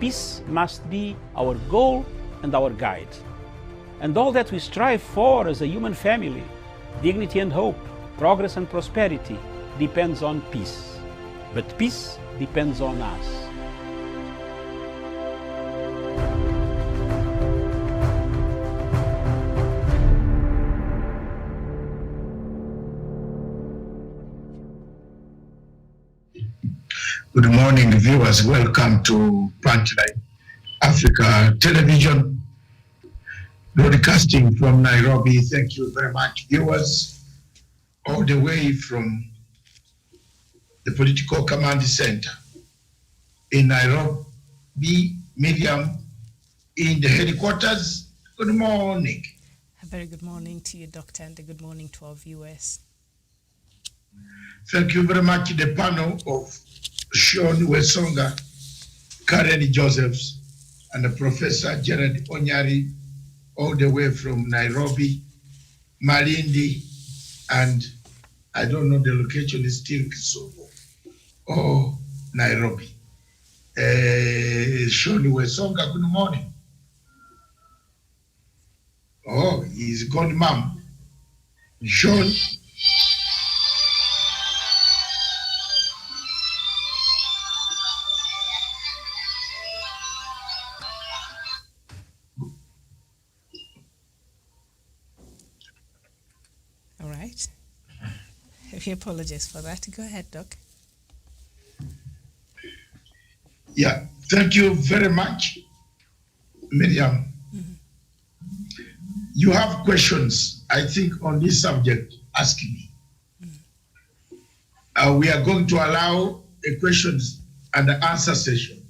peace must be our goal and our guide. And all that we strive for as a human family, dignity and hope, progress and prosperity, depends on peace. But peace depends on us. Good morning, viewers. Welcome to Punchline Africa Television, broadcasting from Nairobi. Thank you very much, viewers, all the way from the Political Command Center in Nairobi. Miriam, in the headquarters, good morning. A very good morning to you, Doctor, and a good morning to our viewers. Thank you very much, the panel of Sean Wesonga, Karen Josephs, and Professor Jared Onyari, all the way from Nairobi, Malindi, and I don't know the location is still Kisumu or Nairobi. Sean Wesonga, good morning. Oh, he's gone, ma'am. Sean. All right. We apologize for that. Go ahead, Doc. Yeah, thank you very much, Miriam. You have questions, I think, on this subject, ask me. We are going to allow a questions and answer session.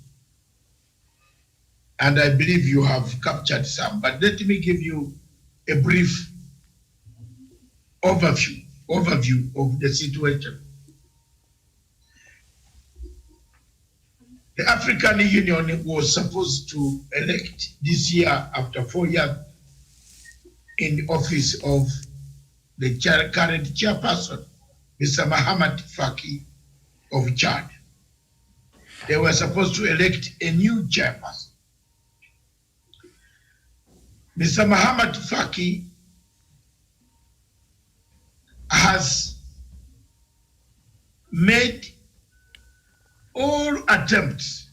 And I believe you have captured some, but let me give you a brief overview of the situation. The African Union was supposed to elect this year, after 4 years in the office of the current chairperson, Mr. Mahamat Faki of Chad. They were supposed to elect a new chairperson. Mr. Mahamat Faki has made all attempts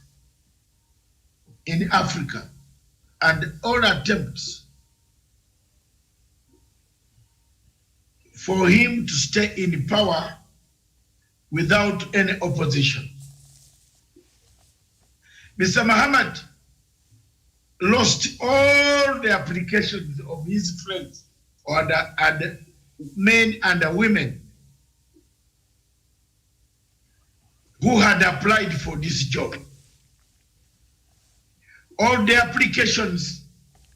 in Africa and all attempts for him to stay in power without any opposition. Mr. Mahamat lost all the applications of his friends, or the men and the women who had applied for this job. All the applications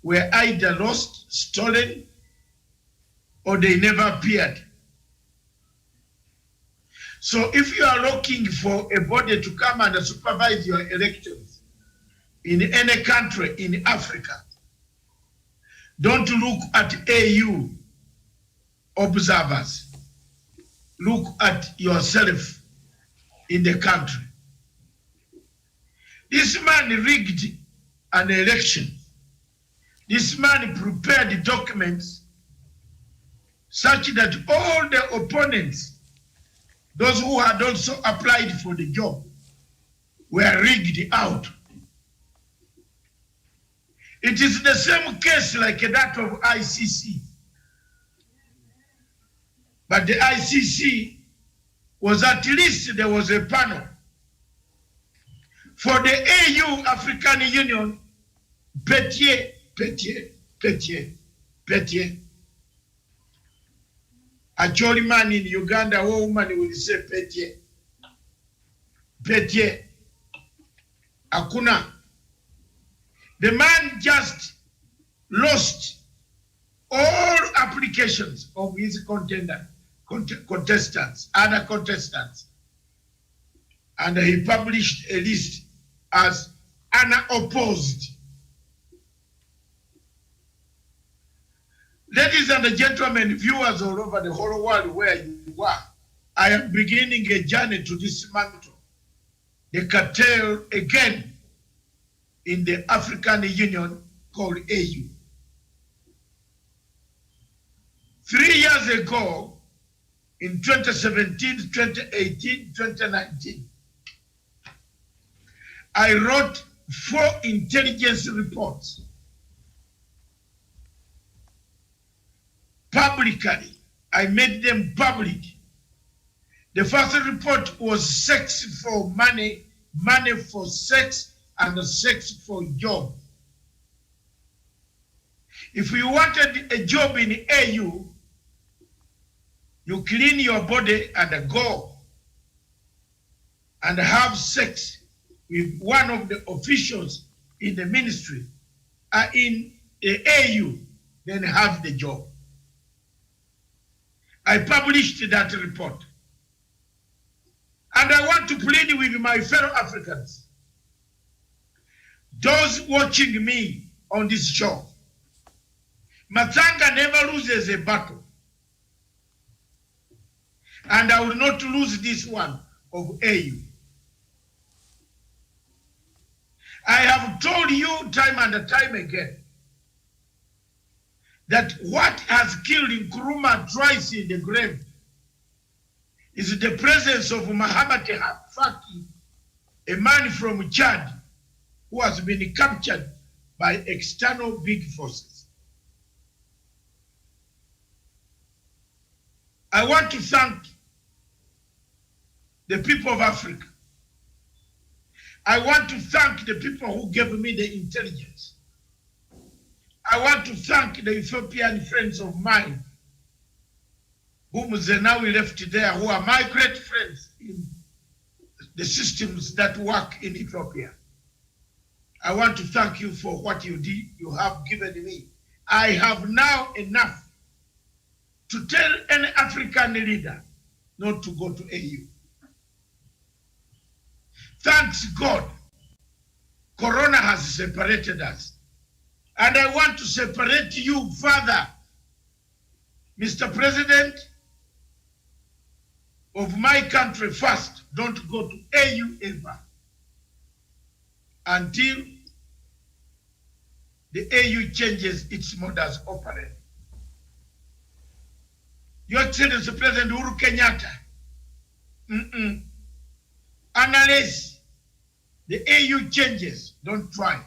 were either lost, stolen, or they never appeared. So if you are looking for a body to come and supervise your elections in any country in Africa, don't look at AU observers. Look at yourself in the country. This man rigged an election. This man prepared documents such that all the opponents, those who had also applied for the job, were rigged out. It is the same case like that of ICC. But the ICC was, at least there was a panel. For the AU, African Union, Petier. A jolly man in Uganda, a woman will say Petier. Akuna. The man just lost all applications of his contestants, other contestants. And he published a list as unopposed. Ladies and gentlemen, viewers all over the whole world where you are, I am beginning a journey to dismantle the cartel again in the African Union called AU. 3 years ago, in 2017, 2018, 2019, I wrote 4 intelligence reports publicly. I made them public. The first report was sex for money, money for sex, and sex for job. If you wanted a job in AU, you clean your body and go and have sex with one of the officials in the ministry, in the AU, then have the job. I published that report. And I want to plead with my fellow Africans, those watching me on this show. Matanga never loses a battle. And I will not lose this one of AU. I have told you time and time again that what has killed Nkrumah twice in the grave is the presence of Mahamat Faki, a man from Chad who has been captured by external big forces. I want to thank the people of Africa. I want to thank the people who gave me the intelligence. I want to thank the Ethiopian friends of mine whom Zenawi left there, who are my great friends in the systems that work in Ethiopia. I want to thank you for what you did, you have given me. I have now enough to tell any African leader not to go to AU. Thanks God, Corona has separated us. And I want to separate you further, Mr. President of my country first. Don't go to AU ever until the AU changes its modus operandi. Your Excellency President Uhuru Kenyatta, unless the AU changes, don't try.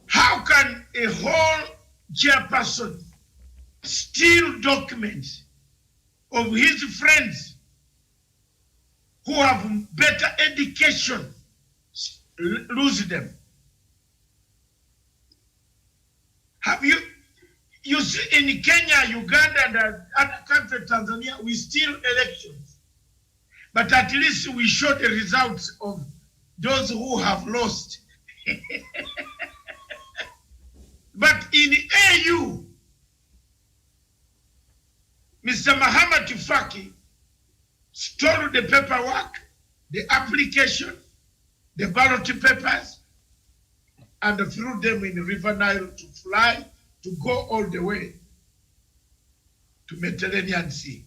How can a whole chairperson steal documents of his friends who have better education, lose them? Have you see in Kenya, Uganda, and other countries, Tanzania, we steal elections. But at least we show the results of those who have lost. But in AU, Mr. Mahamat Faki stole the paperwork, the application, the ballot papers, and threw them in the River Nile to fly, to go all the way to Mediterranean Sea.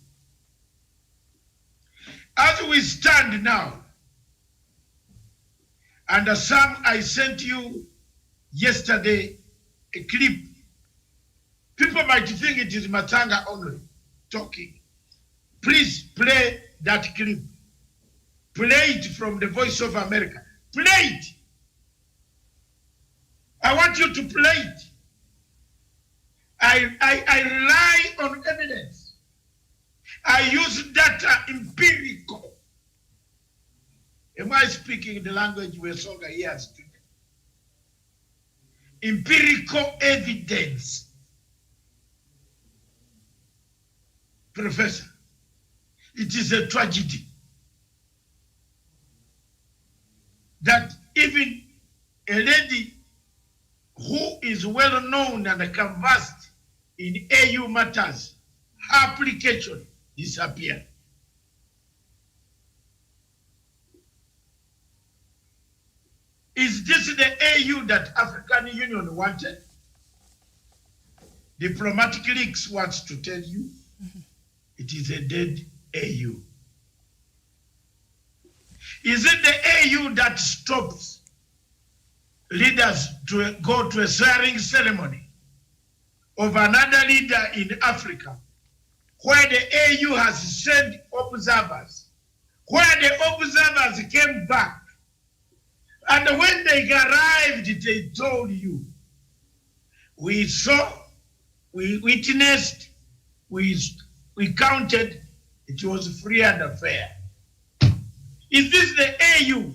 As we stand now, and some I sent you yesterday a clip. People might think it is Matanga only talking. Please play that clip. Play it from the Voice of America. Play it. I want you to play it. I rely on evidence. I use data empirical. Am I speaking the language where Songa hears today? Empirical evidence. Professor, it is a tragedy that even a lady who is well known and conversed in AU matters, her application disappeared. Is this the AU that African Union wanted? Diplomatic Leaks wants to tell you it is a dead AU. Is it the AU that stops leaders to go to a swearing ceremony of another leader in Africa, where the AU has sent observers, where the observers came back, and when they arrived, they told you, we saw, we witnessed, we counted, it was free and fair. Is this the AU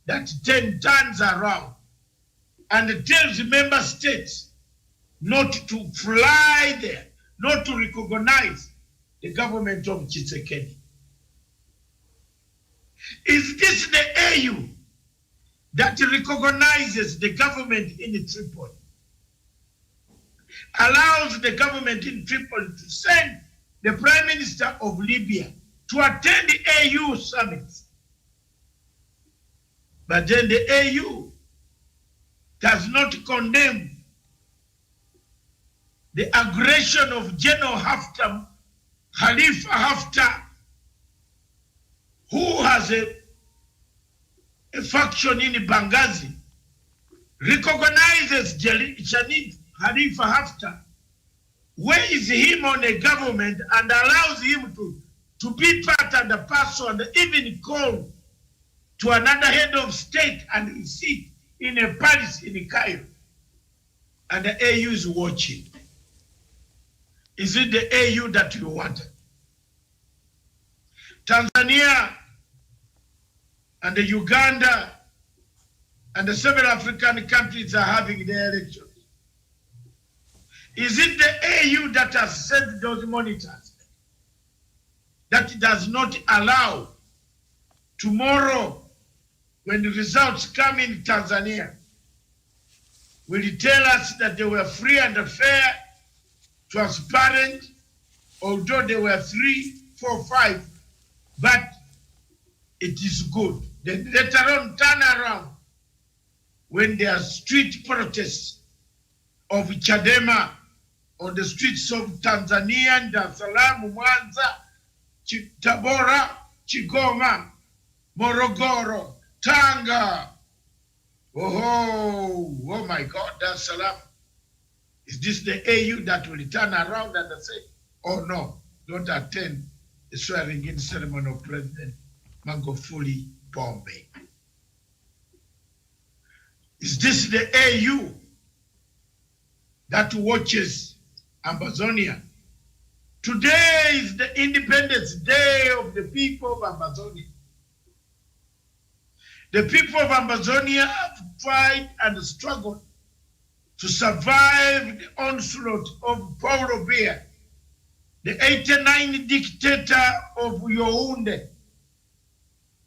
that then turns around and tells member states not to fly there, not to recognize the government of Tshisekedi? Is this the AU that recognizes the government in Tripoli, allows the government in Tripoli to send the Prime Minister of Libya to attend the AU summits? But then the AU does not condemn the aggression of General Haftar, Khalifa Haftar, who has a faction in Benghazi, recognizes Janit Khalifa Haftar, weighs him on a government and allows him to be part and a parcel, and even call to another head of state and he sit in a palace in Cairo, and the AU is watching. Is it the AU that you wanted? Tanzania and the Uganda and the several African countries are having their elections. Is it the AU that has sent those monitors that does not allow tomorrow, when the results come in Tanzania, will you tell us that they were free and fair, transparent, although they were 3, 4, 5, but it is good. Then later on, turn around when there are street protests of Chadema on the streets of Tanzania, Dar es Salaam, Mwanza, Tabora, Kigoma, Morogoro, Tanga. Oh my God, Dar es Salaam. Is this the AU that will turn around and say, oh no, don't attend the swearing-in ceremony of President Magufuli Pombe? Is this the AU that watches Amazonia? Today is the Independence Day of the people of Amazonia. The people of Amazonia have tried and struggled to survive the onslaught of Paulo Biya, the 89 dictator of Yaoundé,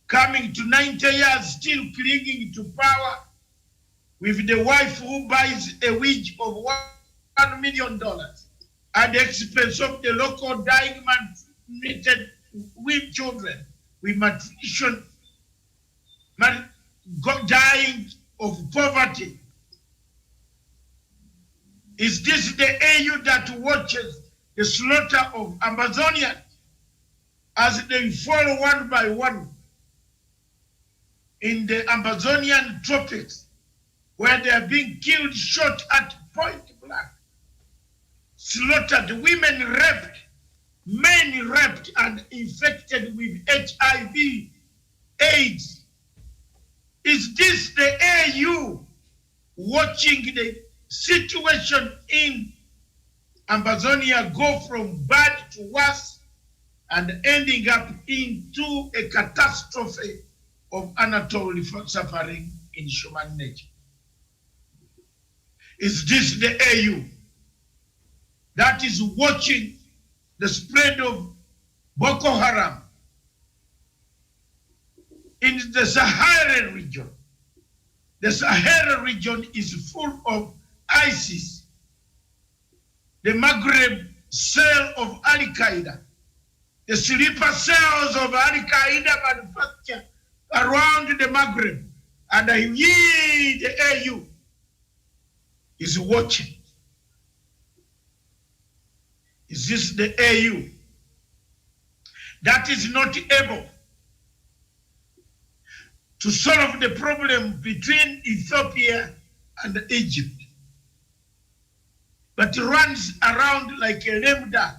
coming to 90 years, still clinging to power, with the wife who buys a wig of $1 million at the expense of the local dying malnutrited with children, with malnutrition, dying of poverty. Is this the AU that watches the slaughter of Amazonians as they fall one by one in the Amazonian tropics, where they are being killed, shot at point blank, slaughtered, women raped, men raped and infected with HIV, AIDS? Is this the AU watching the situation in Amazonia go from bad to worse and ending up into a catastrophe of Anatoly suffering in human nature? Is this the AU that is watching the spread of Boko Haram in the Sahara region? The Sahara region is full of ISIS, the Maghreb cell of Al-Qaeda, the sleeper cells of Al-Qaeda manufacture around the Maghreb, and we, the AU, is watching. Is this the AU that is not able to solve the problem between Ethiopia and Egypt, but runs around like a lame duck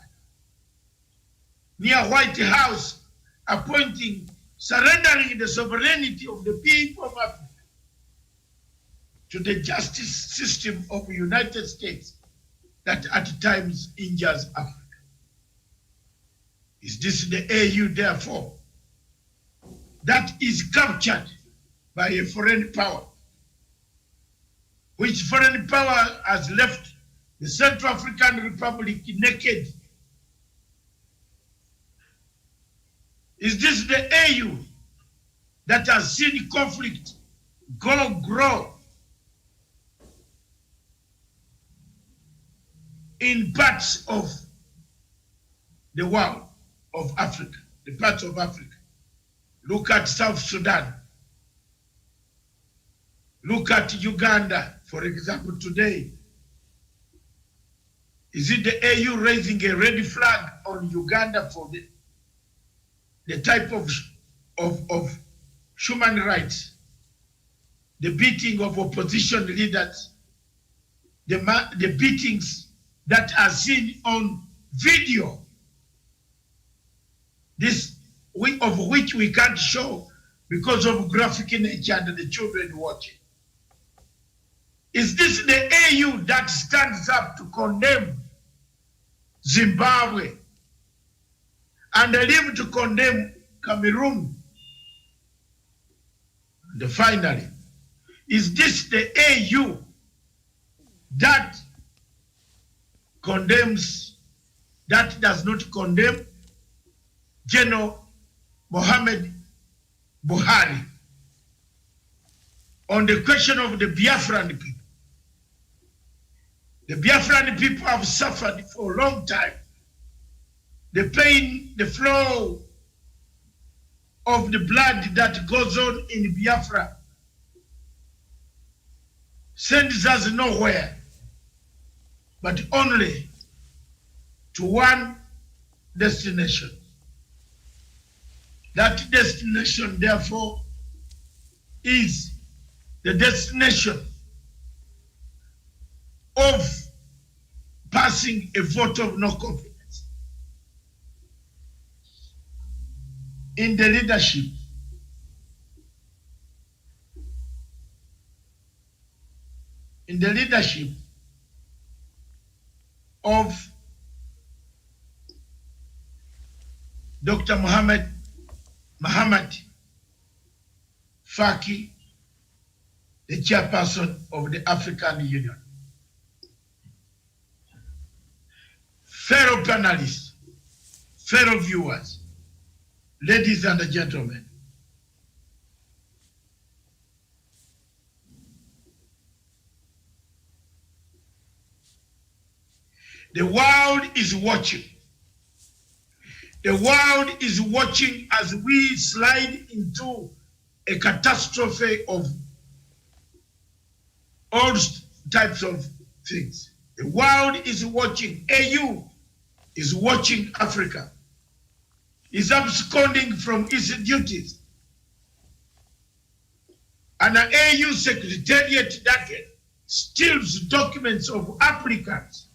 near White House, surrendering the sovereignty of the people of Africa to the justice system of the United States that at times injures Africa. Is this the AU, therefore, that is captured by a foreign power, which foreign power has left the Central African Republic naked? Is this the AU that has seen conflict grow in parts of the world of Africa, the parts of Africa? Look at South Sudan. Look at Uganda, for example, today. Is it the AU raising a red flag on Uganda for the type of human rights, the beating of opposition leaders, the beatings that are seen on video, of which we can't show because of graphic nature and the children watching? Is this the AU that stands up to condemn Zimbabwe and live to condemn Cameroon? And finally, is this the AU that does not condemn General Mohamed Buhari on the question of the Biafran people? The Biafran people have suffered for a long time. The pain, the flow of the blood that goes on in Biafra sends us nowhere, but only to one destination. That destination, therefore, is the destination of passing a vote of no confidence in the leadership of Dr. Mohamed Faki, the chairperson of the African Union. Fellow panelists, fellow viewers, ladies and gentlemen, the world is watching. The world is watching as we slide into a catastrophe of all types of things. The world is watching. AU is watching Africa. Is absconding from its duties. And an AU secretariat that steals documents of applicants.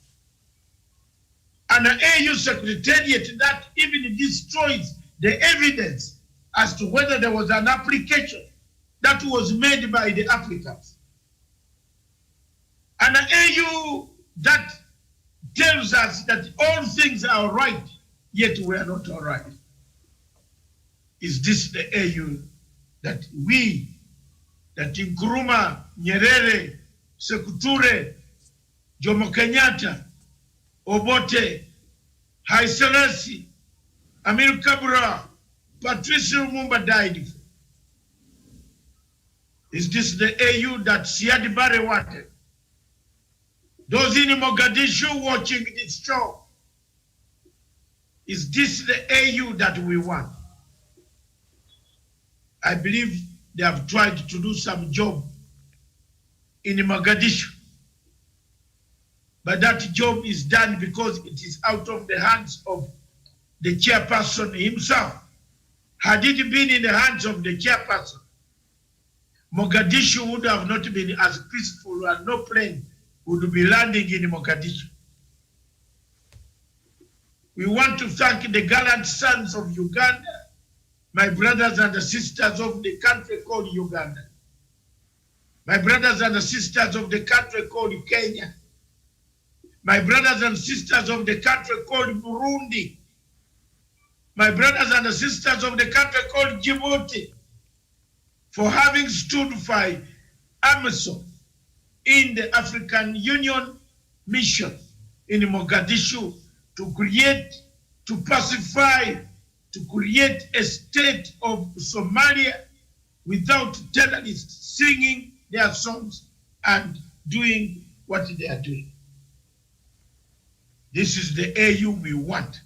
And an AU secretariat that even destroys the evidence as to whether there was an application that was made by the applicants. And an AU that tells us that all things are right, yet we are not all right. Is this the AU that Nkrumah, Nyerere, Sekou Toure, Jomo Kenyatta, Obote, Haile Selassie, Amilcar Cabral, Patrice Lumumba died for? Is this the AU that Siad Barre wanted? Those in Mogadishu watching this show, is this the AU that we want? I believe they have tried to do some job in Mogadishu, but that job is done because it is out of the hands of the chairperson himself. Had it been in the hands of the chairperson, Mogadishu would have not been as peaceful and no plane would be landing in Mogadishu. We want to thank the gallant sons of Uganda, my brothers and sisters of the country called Uganda, my brothers and sisters of the country called Kenya, my brothers and sisters of the country called Burundi, my brothers and sisters of the country called Djibouti, for having stood by AMISOM in the African Union mission in Mogadishu to create, to pacify, to create a state of Somalia without terrorists singing their songs and doing what they are doing. This is the AU we want.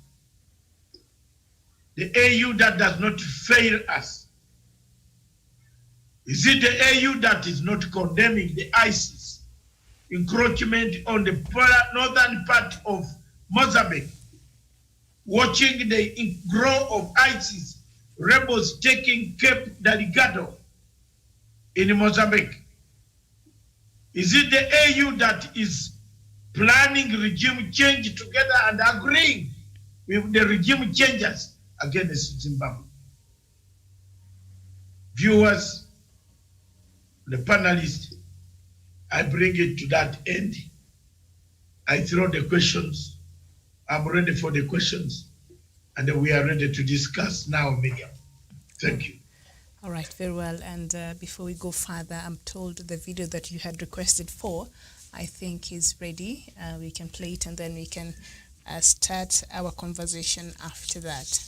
The AU that does not fail us. Is it the AU that is not condemning the ISIS encroachment on the northern part of Mozambique, watching the growth of ISIS rebels taking Cape Delgado in Mozambique? Is it the AU that is planning regime change together and agreeing with the regime changes against Zimbabwe? Viewers, the panelists, I bring it to that end. I throw the questions. I'm ready for the questions. And we are ready to discuss now, Miriam. Thank you. All right, very well. And before we go further, I'm told the video that you had requested for, I think is ready. We can play it and then we can start our conversation after that.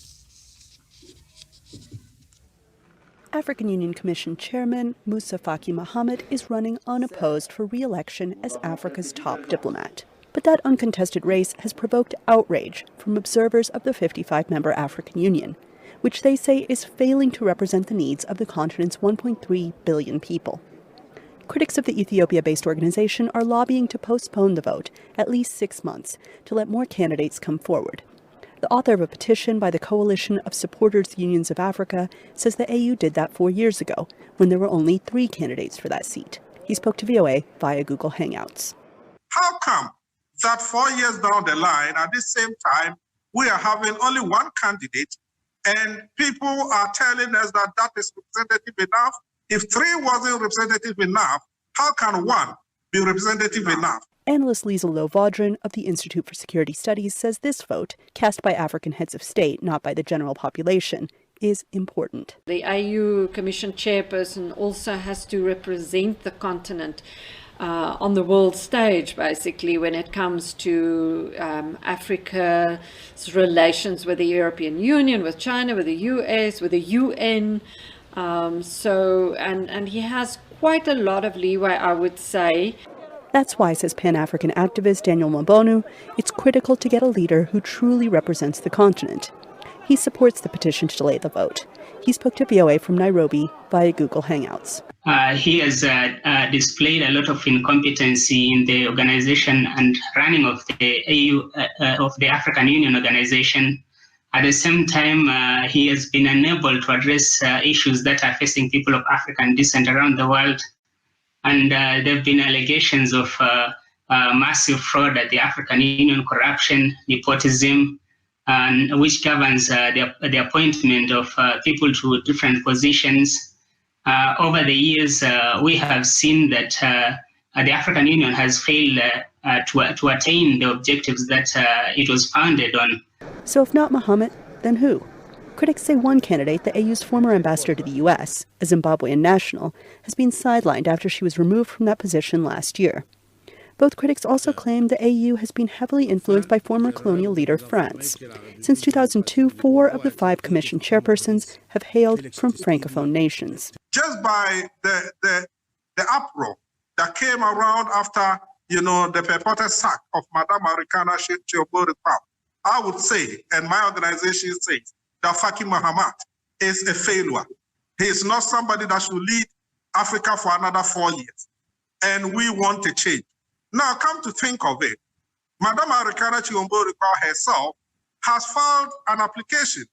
African Union Commission Chairman Moussa Faki Mahamat is running unopposed for re-election as Africa's top diplomat. But that uncontested race has provoked outrage from observers of the 55-member African Union, which they say is failing to represent the needs of the continent's 1.3 billion people. Critics of the Ethiopia-based organization are lobbying to postpone the vote at least 6 months to let more candidates come forward. The author of a petition by the Coalition of Supporters Unions of Africa says the AU did that 4 years ago, when there were only 3 candidates for that seat. He spoke to VOA via Google Hangouts. How come that 4 years down the line, at the same time, we are having only 1 candidate, and people are telling us that that is representative enough? If 3 wasn't representative enough, how can 1 be representative enough? Analyst Liesl Loh-Vodran of the Institute for Security Studies says this vote, cast by African heads of state, not by the general population, is important. The AU Commission chairperson also has to represent the continent on the world stage, basically, when it comes to Africa's relations with the European Union, with China, with the US, with the UN. And he has quite a lot of leeway, I would say. That's why, says Pan-African activist Daniel Mbonu, it's critical to get a leader who truly represents the continent. He supports the petition to delay the vote. He spoke to VOA from Nairobi via Google Hangouts. He has displayed a lot of incompetency in the organization and running of the AU, of the African Union organization. At the same time, he has been unable to address issues that are facing people of African descent around the world. And there have been allegations of massive fraud at the African Union, corruption, nepotism, and which governs the appointment of people to different positions. Over the years, we have seen that the African Union has failed to attain the objectives that it was founded on. So if not Mahamat, then who? Critics say one candidate, the AU's former ambassador to the U.S., a Zimbabwean national, has been sidelined after she was removed from that position last year. Both critics also claim the AU has been heavily influenced by former colonial leader France. Since 2002, 4 of the 5 commission chairpersons have hailed from Francophone nations. Just by the uproar that came around after, the purported sack of Madame Arikana Chiombo-Rikpao, I would say, and my organization says, that Faki Mahamat is a failure. He is not somebody that should lead Africa for another 4 years. And we want a change. Now, come to think of it, Madame Arikana Chiombo-Rikpao herself has filed an application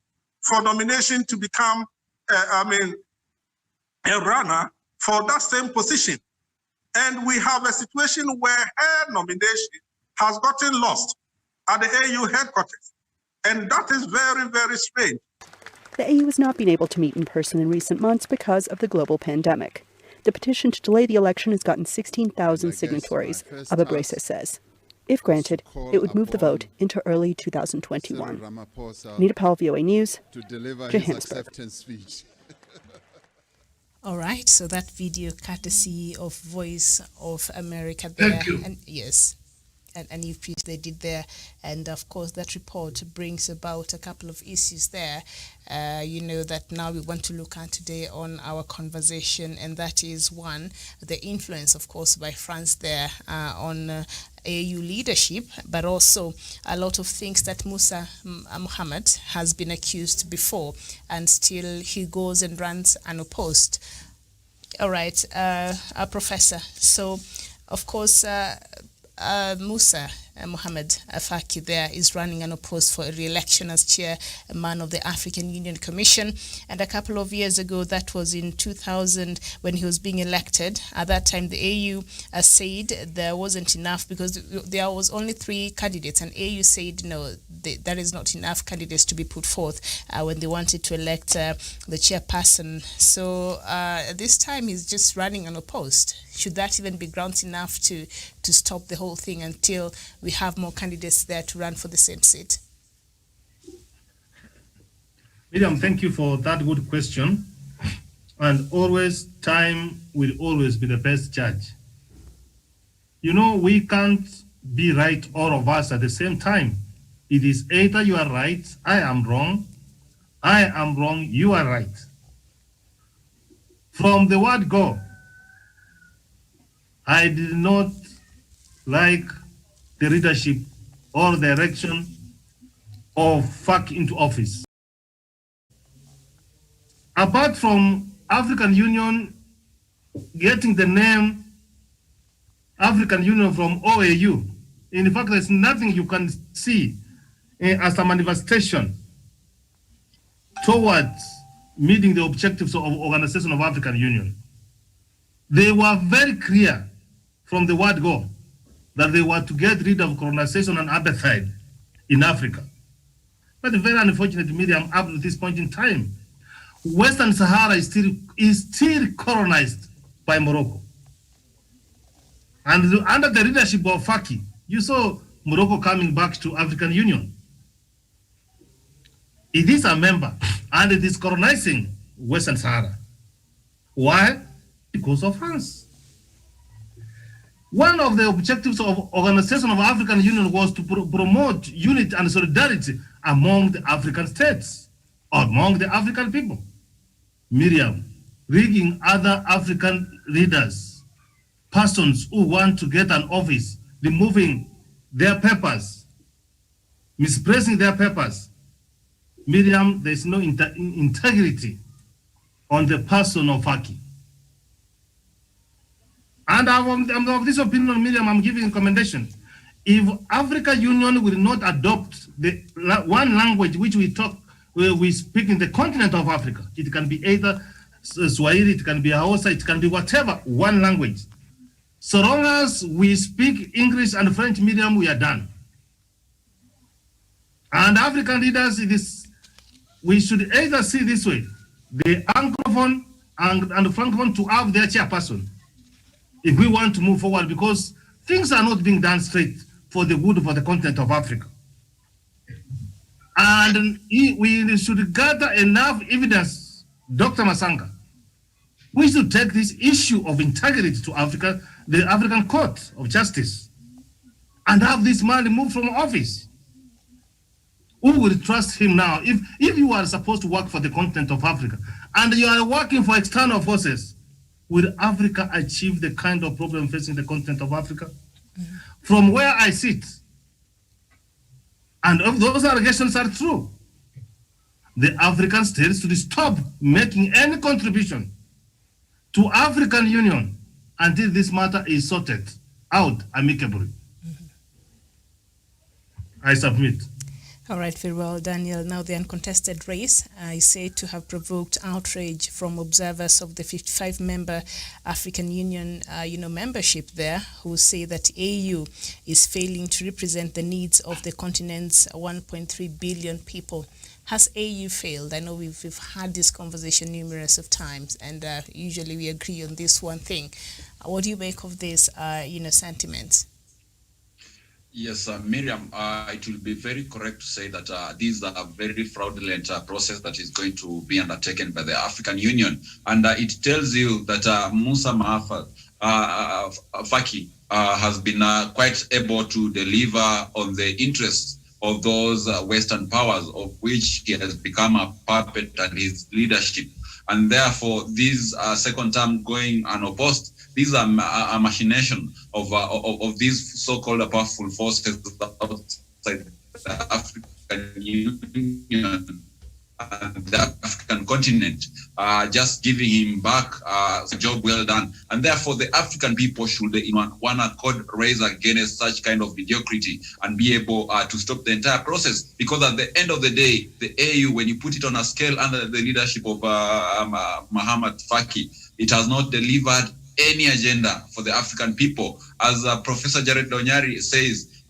for nomination to become, a runner for that same position. And we have a situation where her nomination has gotten lost at the AU headquarters. And that is very, very strange. The AU has not been able to meet in person in recent months because of the global pandemic. The petition to delay the election has gotten 16,000 signatories, Abba Bresa says. If granted, it would move the vote into early 2021. Anita Powell, VOA News, Johannesburg. All right, so that video courtesy of Voice of America there. Thank you. And yes, and you piece they did there. And of course, that report brings about a couple of issues there, that now we want to look at today on our conversation. And that is one, the influence, of course, by France there on AU leadership, but also a lot of things that Musa Mohammed has been accused before, and still he goes and runs unopposed. All right, Professor. So, of course, Musa Mohammed Faki there is running unopposed for a re-election as chairman of the African Union Commission. And a couple of years ago, that was in 2000 when he was being elected. At that time, the AU said there wasn't enough because there was only 3 candidates, and AU said no, that is not enough candidates to be put forth when they wanted to elect the chairperson. So this time he's just running unopposed. Should that even be grounds enough to stop the whole thing until we have more candidates there to run for the same seat? Miriam, thank you for that good question. And always, time will always be the best judge. We can't be right, all of us at the same time. It is either you are right, I am wrong, you are right. From the word go, I did not like the leadership or the election of Faki into office. Apart from African Union getting the name African Union from OAU, in fact, there's nothing you can see as a manifestation towards meeting the objectives of Organization of African Union. They were very clear from the word go that they were to get rid of colonization and apartheid in Africa. But very unfortunate, Miriam, up to this point in time, Western Sahara is still colonized by Morocco. And under the leadership of Faki, you saw Morocco coming back to African Union. It is a member, and it is colonizing Western Sahara. Why? Because of France. One of the objectives of Organization of African Union was to promote unity and solidarity among the African states, or among the African people. Miriam, rigging other African leaders, persons who want to get an office, removing their papers, misplacing their papers. Miriam, there's no integrity on the person of Faki. And I'm of this opinion, Miriam, I'm giving a commendation. If African Union will not adopt the one language which we speak in the continent of Africa, it can be either Swahili, it can be Hausa, it can be whatever, one language. So long as we speak English and French medium, we are done. And African leaders, we should either see this way, the Anglophone and Francophone to have their chairperson, if we want to move forward, because things are not being done straight for the good for the continent of Africa. And we should gather enough evidence, Dr. Masanga. We should take this issue of integrity to Africa, the African Court of Justice, and have this man removed from office. Who will trust him now? If you are supposed to work for the continent of Africa and you are working for external forces, will Africa achieve the kind of problem facing the continent of Africa? Mm-hmm. From where I sit, and if those allegations are true, the African states should stop making any contribution to African Union until this matter is sorted out amicably. Mm-hmm. I submit. All right, very well, Daniel. Now, the uncontested race is said to have provoked outrage from observers of the 55-member African Union, membership there, who say that AU is failing to represent the needs of the continent's 1.3 billion people. Has AU failed? I know we've had this conversation numerous of times, and usually we agree on this one thing. What do you make of this, sentiments? Yes, Miriam, it will be very correct to say that these are a very fraudulent process that is going to be undertaken by the African Union. And it tells you that Moussa Faki has been quite able to deliver on the interests of those Western powers, of which he has become a puppet and his leadership. And therefore, this second term going unopposed, these are a machination of these so-called powerful forces outside the African Union and the African continent, just giving him back a job well done. And therefore, the African people should, in one accord, raise against such kind of mediocrity and be able to stop the entire process. Because at the end of the day, the AU, when you put it on a scale under the leadership of Mohamed Faki, it has not delivered any agenda for the African people. As Professor Jared Onyari says,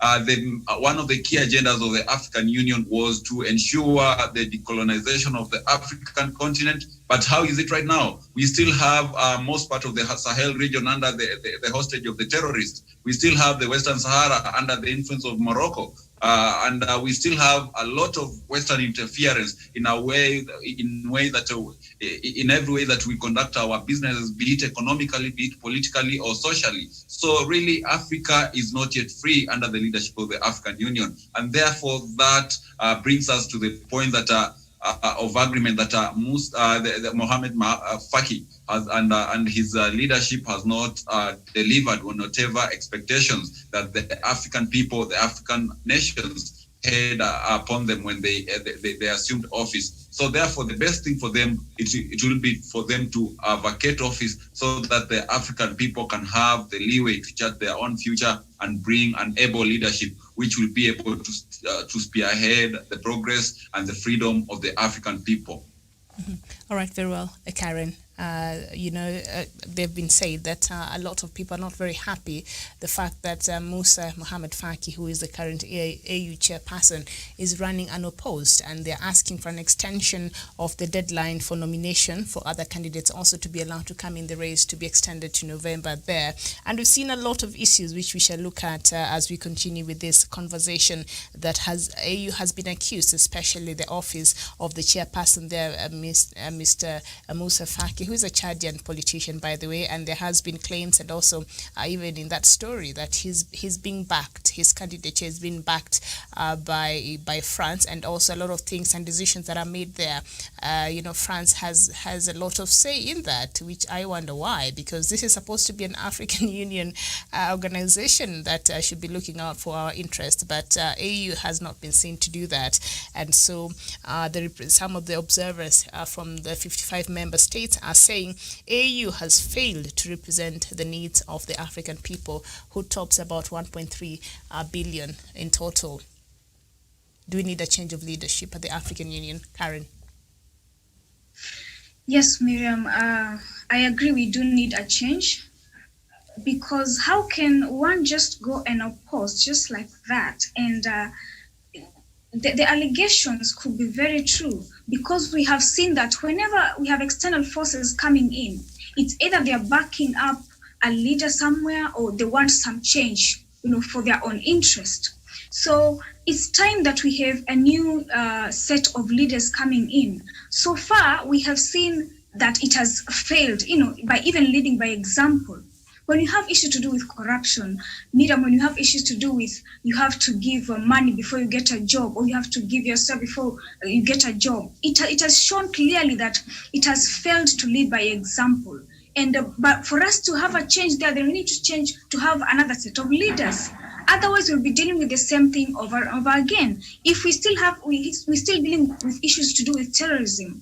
one of the key agendas of the African Union was to ensure the decolonization of the African continent. But how is it right now? We still have most part of the Sahel region under the hostage of the terrorists. We still have the Western Sahara under the influence of Morocco. And we still have a lot of Western interference in every way that we conduct our businesses, be it economically, be it politically or socially. So really, Africa is not yet free under the leadership of the African Union. And therefore, that brings us to the point that of agreement that Mohamed Faki has, and his leadership has not delivered on whatever expectations that the African people, the African nations had upon them when they assumed office. So therefore, the best thing for them, it will be for them to vacate office so that the African people can have the leeway to chart their own future and bring an able leadership which will be able to spearhead the progress and the freedom of the African people. Mm-hmm. All right, very well, Karen. They've been said that a lot of people are not very happy the fact that Moussa Mohamed Faki, who is the current AU chairperson, is running unopposed, and they're asking for an extension of the deadline for nomination for other candidates also to be allowed to come in the race to be extended to November there. And we've seen a lot of issues which we shall look at as we continue with this conversation that AU has been accused, especially the office of the chairperson there, Mr. Moussa Faki, who is a Chadian politician, by the way, and there has been claims, and also even in that story, that he's being backed, his candidature has been backed by France, and also a lot of things and decisions that are made there. France has a lot of say in that, which I wonder why, because this is supposed to be an African Union organization that should be looking out for our interests, but AU has not been seen to do that. And so some of the observers from the 55 member states are saying AU has failed to represent the needs of the African people, who tops about 1.3 billion in total. Do we need a change of leadership at the African Union? Karen? Yes, Miriam, I agree we do need a change, because how can one just go and oppose just like that? And the allegations could be very true, because we have seen that whenever we have external forces coming in, it's either they're backing up a leader somewhere or they want some change, for their own interest. So it's time that we have a new set of leaders coming in. So far, we have seen that it has failed, by even leading by example. When you have issues to do with corruption, Miriam, when you have issues to do with you have to give money before you get a job, or you have to give yourself before you get a job, it has shown clearly that it has failed to lead by example. And but for us to have a change there, then we need to change to have another set of leaders. Otherwise, we'll be dealing with the same thing over and over again. If we still dealing with issues to do with terrorism,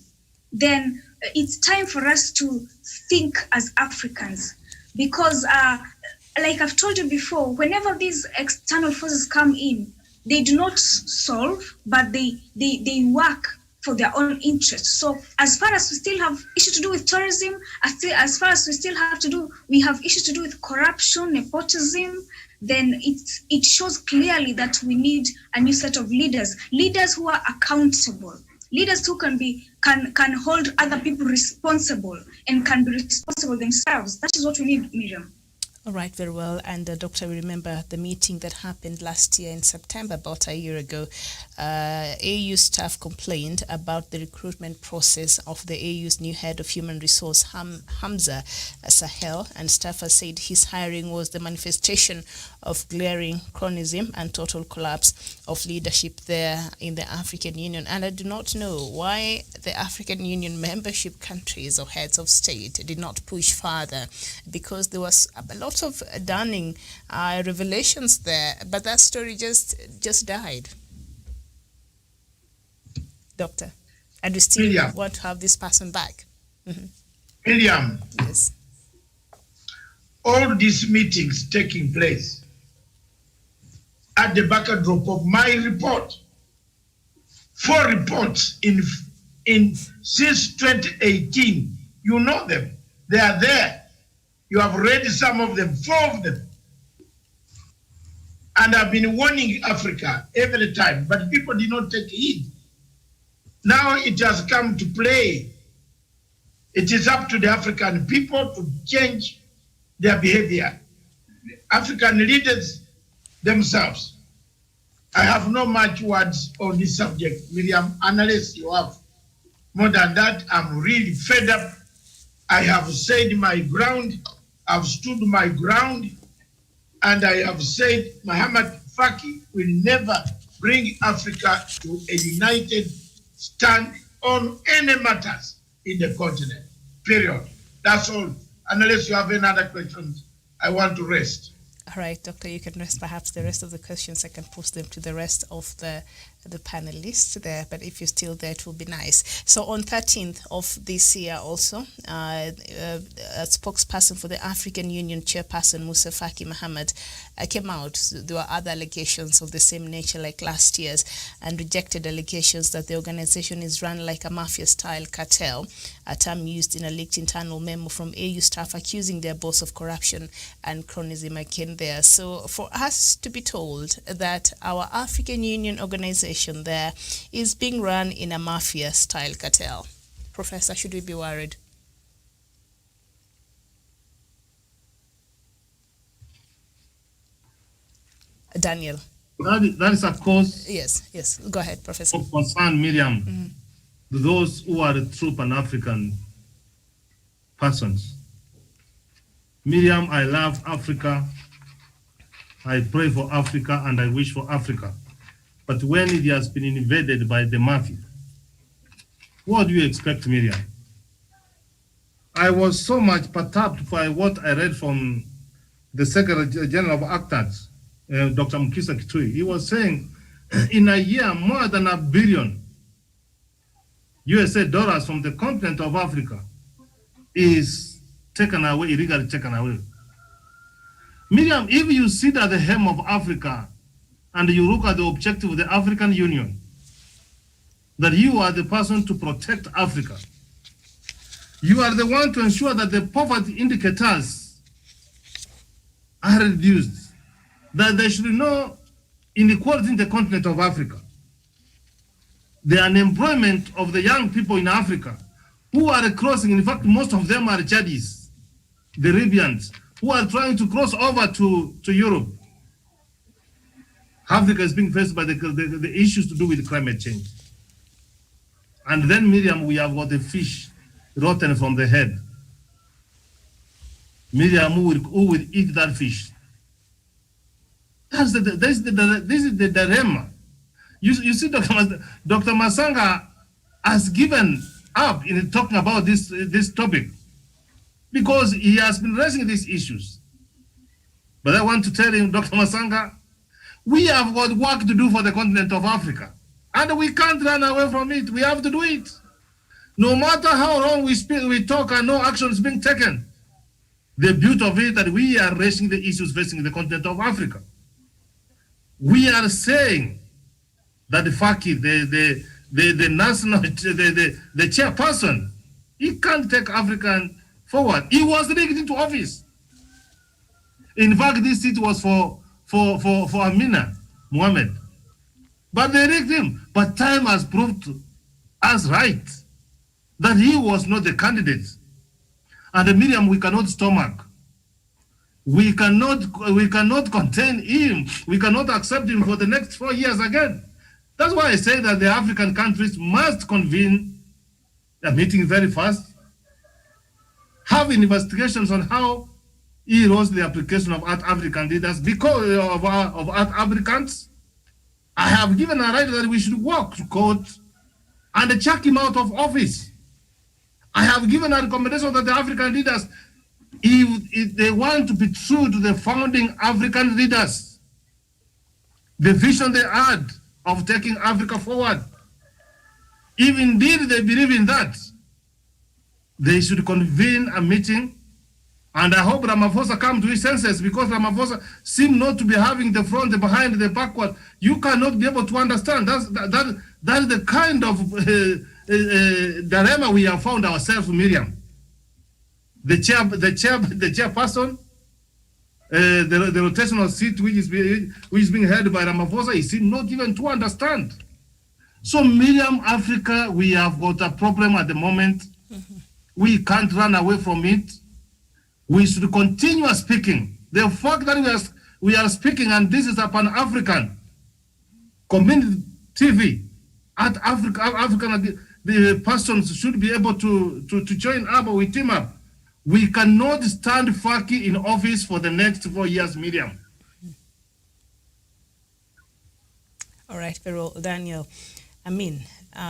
then it's time for us to think as Africans. Because like I've told you before, whenever these external forces come in, they do not solve, but they work for their own interests. So as far as we still have issues to do with tourism, as far as we have issues to do with corruption, nepotism, then it shows clearly that we need a new set of leaders who are accountable, leaders who can hold other people responsible and can be responsible themselves. That is what we need, Miriam. All right, very well. And Doctor, we remember the meeting that happened last year in September, about a year ago. AU staff complained about the recruitment process of the AU's new head of human resource, Hamza Sahel, and staffers said his hiring was the manifestation of glaring cronyism and total collapse of leadership there in the African Union. And I do not know why the African Union membership countries or heads of state did not push further, because there was a lot of damning revelations there, but that story just died. Doctor, and we still want to have this person back. Mm-hmm. Miriam, yes. All these meetings taking place at the backdrop of my report, 4 reports in since 2018. You know them; they are there. You have read some of them, 4 of them. And I've been warning Africa every time, but people did not take heed. Now it has come to play. It is up to the African people to change their behavior. African leaders themselves. I have no much words on this subject, Miriam, unless you have more than that. I'm really fed up. I have said my ground. I've stood my ground, and I have said Muhammad Faki will never bring Africa to a united stand on any matters in the continent, period. That's all. Unless you have any other questions, I want to rest. All right, Doctor, you can rest. Perhaps the rest of the questions I can post them to the rest of the panelists there, but if you're still there, it will be nice. So on 13th of this year also, a spokesperson for the African Union chairperson, Musa Faki Mohammed, came out. There were other allegations of the same nature like last year's, and rejected allegations that the organization is run like a mafia-style cartel, a term used in a leaked internal memo from AU staff accusing their boss of corruption and cronyism again there. So for us to be told that our African Union organization there is being run in a mafia-style cartel, Professor, should we be worried? Daniel. That is a cause. Yes. Go ahead, Professor. Of concern, Miriam, those who are the true Pan-African persons. Miriam, I love Africa. I pray for Africa and I wish for Africa. But when it has been invaded by the mafia, what do you expect, Miriam? I was so much perturbed by what I read from the Secretary General of ACTAD, Dr. Mukisa Kitui. He was saying, in a year, more than $1 billion USA dollars from the continent of Africa is taken away, illegally taken away. Miriam, if you sit at the helm of Africa and you look at the objective of the African Union, that you are the person to protect Africa, you are the one to ensure that the poverty indicators are reduced, that there should be no inequality in the continent of Africa. The unemployment of the young people in Africa who are crossing, in fact, most of them are Chadis, the Libyans, who are trying to cross over to Europe. Africa is being faced by the issues to do with climate change. And then, Miriam, we have got the fish rotten from the head. Miriam, who will eat that fish? This is the dilemma. You see, Dr. Masanga has given up in talking about this topic because he has been raising these issues. But I want to tell him, Dr. Masanga, we have got work to do for the continent of Africa, and we can't run away from it. We have to do it. No matter how long we talk and no action is being taken. The beauty of it is that we are raising the issues facing the continent of Africa. We are saying that the Faki, the national, the chairperson, he can't take African forward. He was rigged into office. In fact, this seat was for Amina Mohammed. But they rigged him. But time has proved us right that he was not the candidate. And Miriam, we cannot stomach. We cannot contain him. We cannot accept him for the next 4 years again. That's why I say that the African countries must convene a meeting very fast, have investigations on how he rose the application of African leaders because of Africans. I have given a right that we should walk to court and chuck him out of office. I have given a recommendation that the African leaders, if they want to be true to the founding African leaders, the vision they had of taking Africa forward, if indeed they believe in that, they should convene a meeting. And I hope Ramaphosa come to his senses, because Ramaphosa seems not to be having the front, the behind, the backward. You cannot be able to understand. That's the kind of dilemma we have found ourselves, Miriam. The chairperson, the rotational seat which is being held by Ramaphosa, he seems not even to understand. So Miriam, Africa, we have got a problem at the moment. We can't run away from it. We should continue speaking. The fact that we are speaking, and this is a Pan-African community TV, at African the persons should be able to join up or we team up. We cannot stand Faki in office for the next 4 years, Miriam. All right, Pero Daniel, I mean,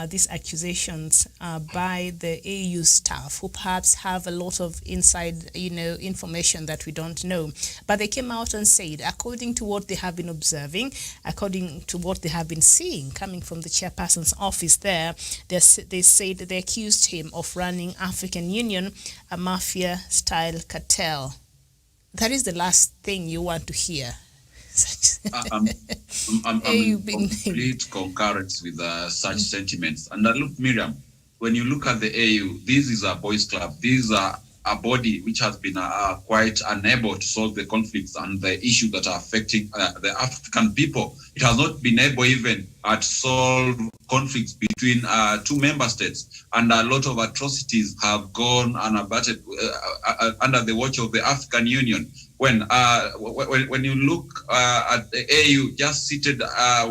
these accusations by the AU staff, who perhaps have a lot of inside, information that we don't know, but they came out and said, according to what they have been observing, according to what they have been seeing coming from the chairperson's office there, they said they accused him of running African Union, a mafia-style cartel. That is the last thing you want to hear. I'm in complete concurrence with such sentiments. And look, Miriam, when you look at the AU, this is a boys' club. This is a body which has been quite unable to solve the conflicts and the issues that are affecting the African people. It has not been able even to solve conflicts between two member states, and a lot of atrocities have gone unabated under the watch of the African Union. When you look at the AU just seated at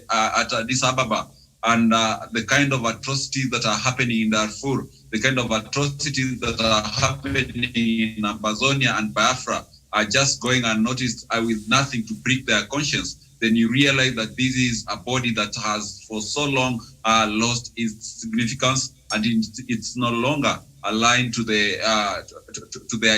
Addis Ababa, and the kind of atrocities that are happening in Darfur, the kind of atrocities that are happening in Amazonia and Biafra are just going unnoticed with nothing to prick their conscience, then you realize that this is a body that has for so long lost its significance, and it's no longer aligned to the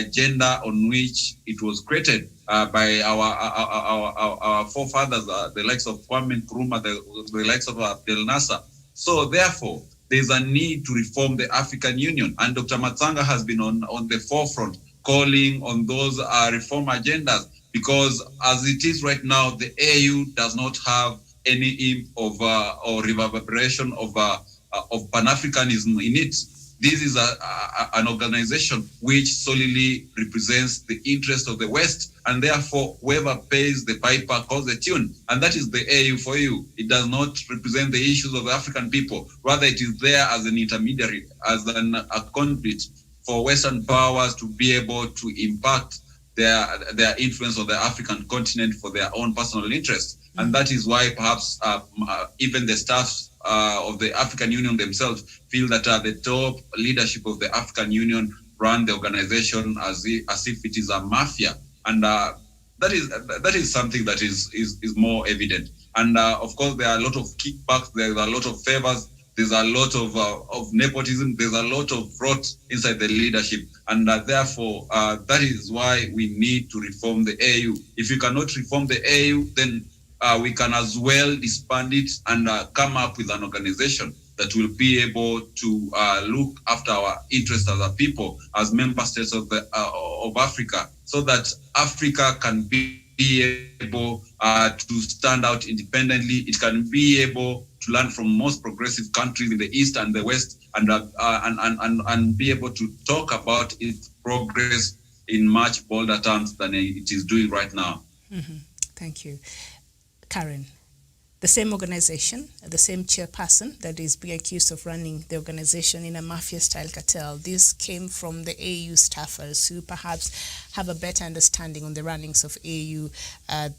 agenda on which it was created by our forefathers, the likes of Kwame Nkrumah, the likes of Abdel Nasser. So therefore, there's a need to reform the African Union, and Dr. Matsanga has been on the forefront calling on those reform agendas, because as it is right now, the AU does not have any aim of or reverberation of Pan-Africanism in it. This is an organization which solely represents the interest of the West, and therefore whoever pays the piper calls the tune. And that is the AU for you. It does not represent the issues of the African people. Rather, it is there as an intermediary, as a conduit for Western powers to be able to impact their influence on the African continent for their own personal interests. And that is why perhaps even the staff of the African Union themselves feel that the top leadership of the African Union run the organization as if it is a mafia. And that is something that is more evident. And of course, there are a lot of kickbacks, there are a lot of favors, there's a lot of nepotism, there's a lot of fraud inside the leadership. And therefore, that is why we need to reform the AU. If you cannot reform the AU, then we can as well disband it and come up with an organization that will be able to look after our interests as a people, as member states of Africa, so that Africa can be be able to stand out independently. It can be able to learn from most progressive countries in the East and the West, and be able to talk about its progress in much bolder terms than it is doing right now. Mm-hmm. Thank you. Karen, the same organization, the same chairperson that is being accused of running the organization in a mafia-style cartel. This came from the AU staffers who perhaps have a better understanding on the runnings of AU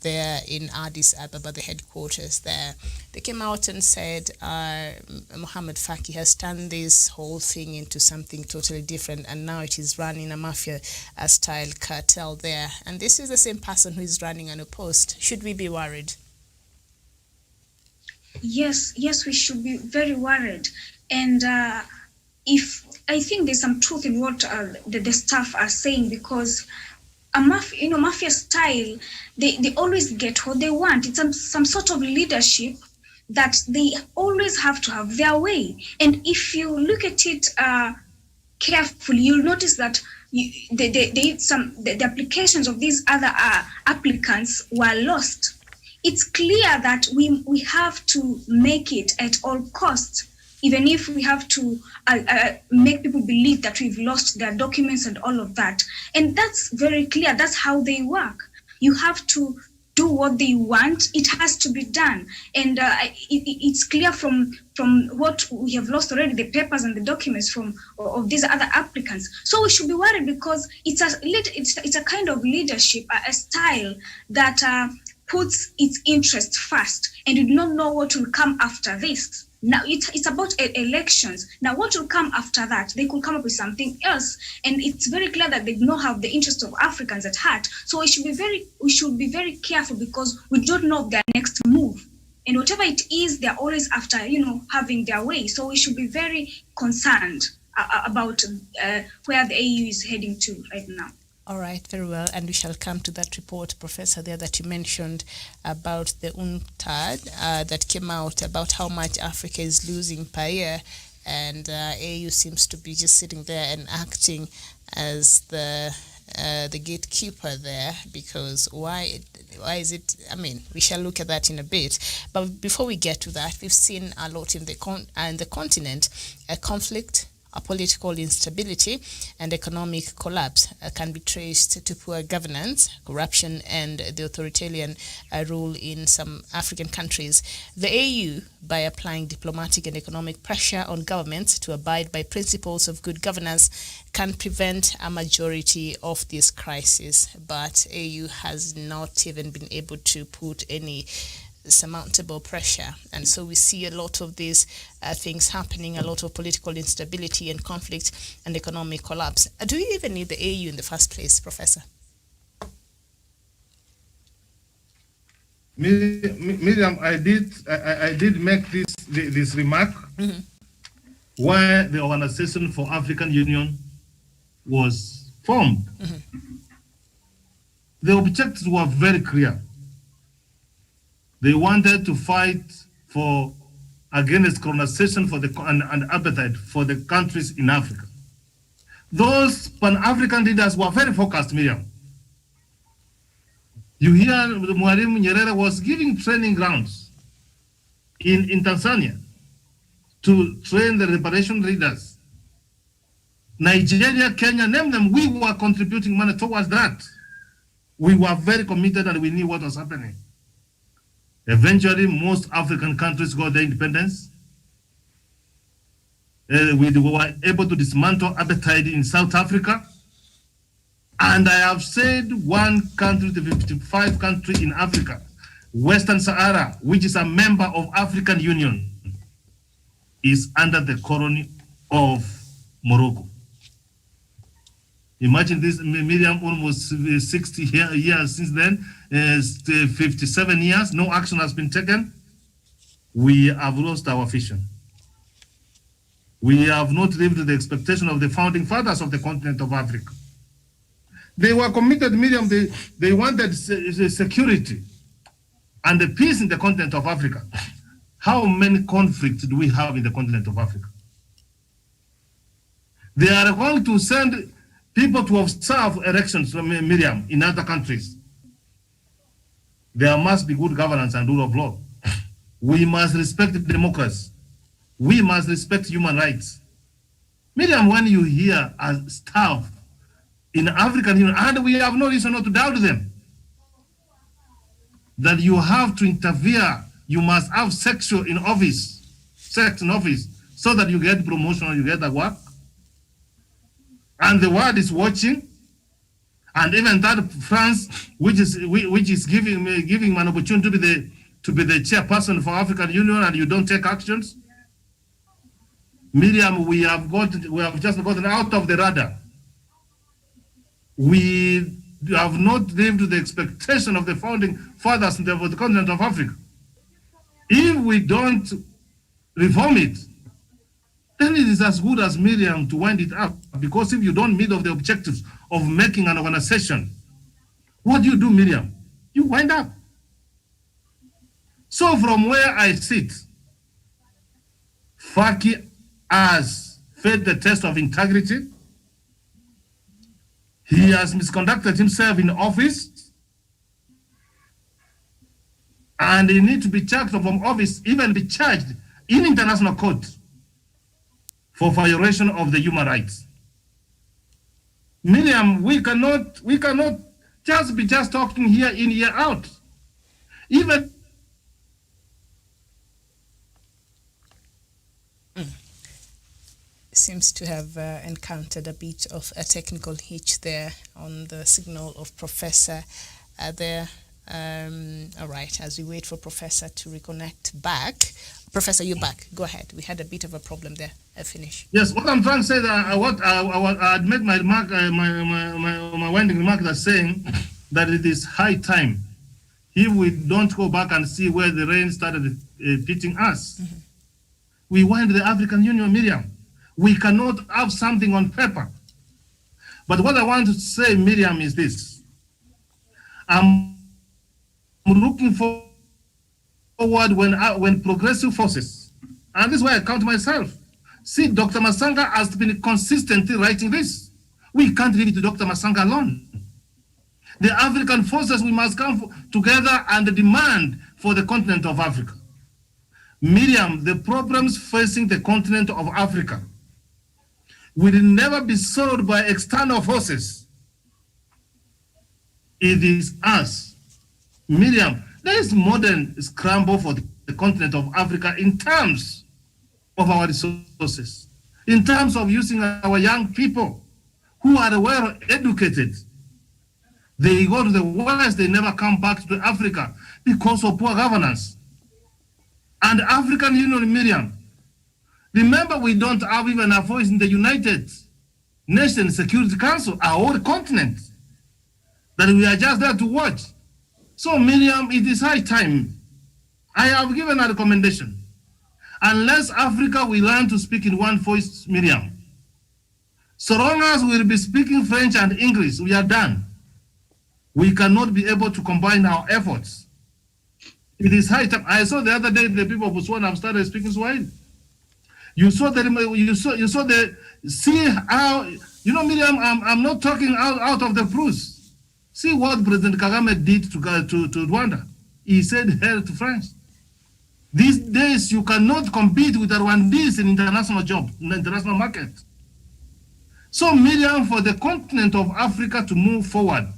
there in Addis Ababa, the headquarters there. They came out and said Mohamed Faki has turned this whole thing into something totally different, and now it is running a mafia-style cartel there. And this is the same person who is running unopposed. Should we be worried? Yes, we should be very worried. And if I think there's some truth in what the staff are saying, because mafia style, they always get what they want. It's some sort of leadership that they always have to have their way. And if you look at it carefully, you'll notice that the applications of these other applicants were lost. It's clear that we have to make it at all costs, even if we have to make people believe that we've lost their documents and all of that. And that's very clear. That's how they work. You have to do what they want. It has to be done. And it's clear from what we have lost already, the papers and the documents of these other applicants. So we should be worried, because it's a kind of leadership, a style that puts its interest first, and you do not know what will come after this. Now it's about elections. Now what will come after that? They could come up with something else, and it's very clear that they do not have the interest of Africans at heart. So we should be very careful, because we don't know their next move, and whatever it is, they're always after having their way. So we should be very concerned about where the AU is heading to right now. All right, very well. And we shall come to that report, Professor, there that you mentioned about the UNCTAD that came out about how much Africa is losing per year. And AU seems to be just sitting there and acting as the gatekeeper there, because why is it? I mean, we shall look at that in a bit. But before we get to that, we've seen a lot in the continent, a conflict, a political instability, and economic collapse can be traced to poor governance, corruption, and the authoritarian rule in some African countries. The AU, by applying diplomatic and economic pressure on governments to abide by principles of good governance, can prevent a majority of this crisis. But AU has not even been able to put any surmountable pressure, and so we see a lot of these things happening, a lot of political instability and conflict and economic collapse. Do you even need the AU in the first place, Professor? Miriam, I did make this remark where the Organization for African Union was formed. The objectives were very clear. They wanted to fight against colonization and appetite for the countries in Africa. Those Pan-African leaders were very focused, Miriam. You hear Mwalimu Nyerere was giving training grounds in Tanzania to train the liberation leaders. Nigeria, Kenya, name them, we were contributing money towards that. We were very committed and we knew what was happening. Eventually, most African countries got their independence. We were able to dismantle apartheid in South Africa. And I have said one country, the 55 country in Africa, Western Sahara, which is a member of African Union, is under the colony of Morocco. Imagine this, Miriam, almost 60 years since then, 57 years, no action has been taken. We have lost our vision. We have not lived to the expectation of the founding fathers of the continent of Africa. They were committed, Miriam, they wanted security and the peace in the continent of Africa. How many conflicts do we have in the continent of Africa? They are going to send people to observe elections, Miriam, in other countries. there must be good governance and rule of law. We must respect democracy. We must respect human rights. Miriam, when you hear as staff in African Union, and we have no reason not to doubt them, that you have to interfere, you must have sex in office, so that you get promotion or you get the work. And the world is watching, and even that France, which is giving an opportunity to be the chairperson for African Union, and you don't take actions. Miriam, we have just gotten out of the radar. We have not lived to the expectation of the founding fathers of the continent of Africa. If we don't reform it, then it is as good as Miriam to wind it up, because if you don't meet of the objectives of making an organization, what do you do, Miriam? You wind up. So from where I sit, Faki has failed the test of integrity. He has misconducted himself in office, and he needs to be charged from office, even be charged in international court for violation of the human rights. Miriam, we cannot just be talking here in, here out. Even seems to have encountered a bit of a technical hitch there on the signal of Professor there. All right, as we wait for Professor to reconnect back. Professor, you're back. Go ahead. We had a bit of a problem there. I finish. Yes, what I'm trying to say that I'd made my remark, my winding remark, that's saying that it is high time, if we don't go back and see where the rain started hitting us. Mm-hmm. We wind the African Union, Miriam. We cannot have something on paper. But what I want to say, Miriam, is this. I'm looking forward when progressive forces, and this is why I count myself. See, Dr. Masanga has been consistently writing this. We can't leave it to Dr. Masanga alone. The African forces, we must come together and demand for the continent of Africa. Miriam, the problems facing the continent of Africa will never be solved by external forces. It is us. Miriam, there is modern scramble for the continent of Africa in terms of our resources, in terms of using our young people who are well educated. They go to the West, they never come back to Africa because of poor governance. And African Union, Miriam, remember, we don't have even a voice in the United Nations Security Council, our whole continent, that we are just there to watch. So, Miriam, it is high time. I have given a recommendation. Unless Africa will learn to speak in one voice, Miriam, so long as we'll be speaking French and English, we are done. We cannot be able to combine our efforts. It is high time. I saw the other day the people of Botswana have started speaking Swahili. You saw see how, Miriam, I'm not talking out of the bruise. See what President Kagame did to Rwanda. He said hell to France. These days, you cannot compete with the Rwandese in international market. So, Miriam, for the continent of Africa to move forward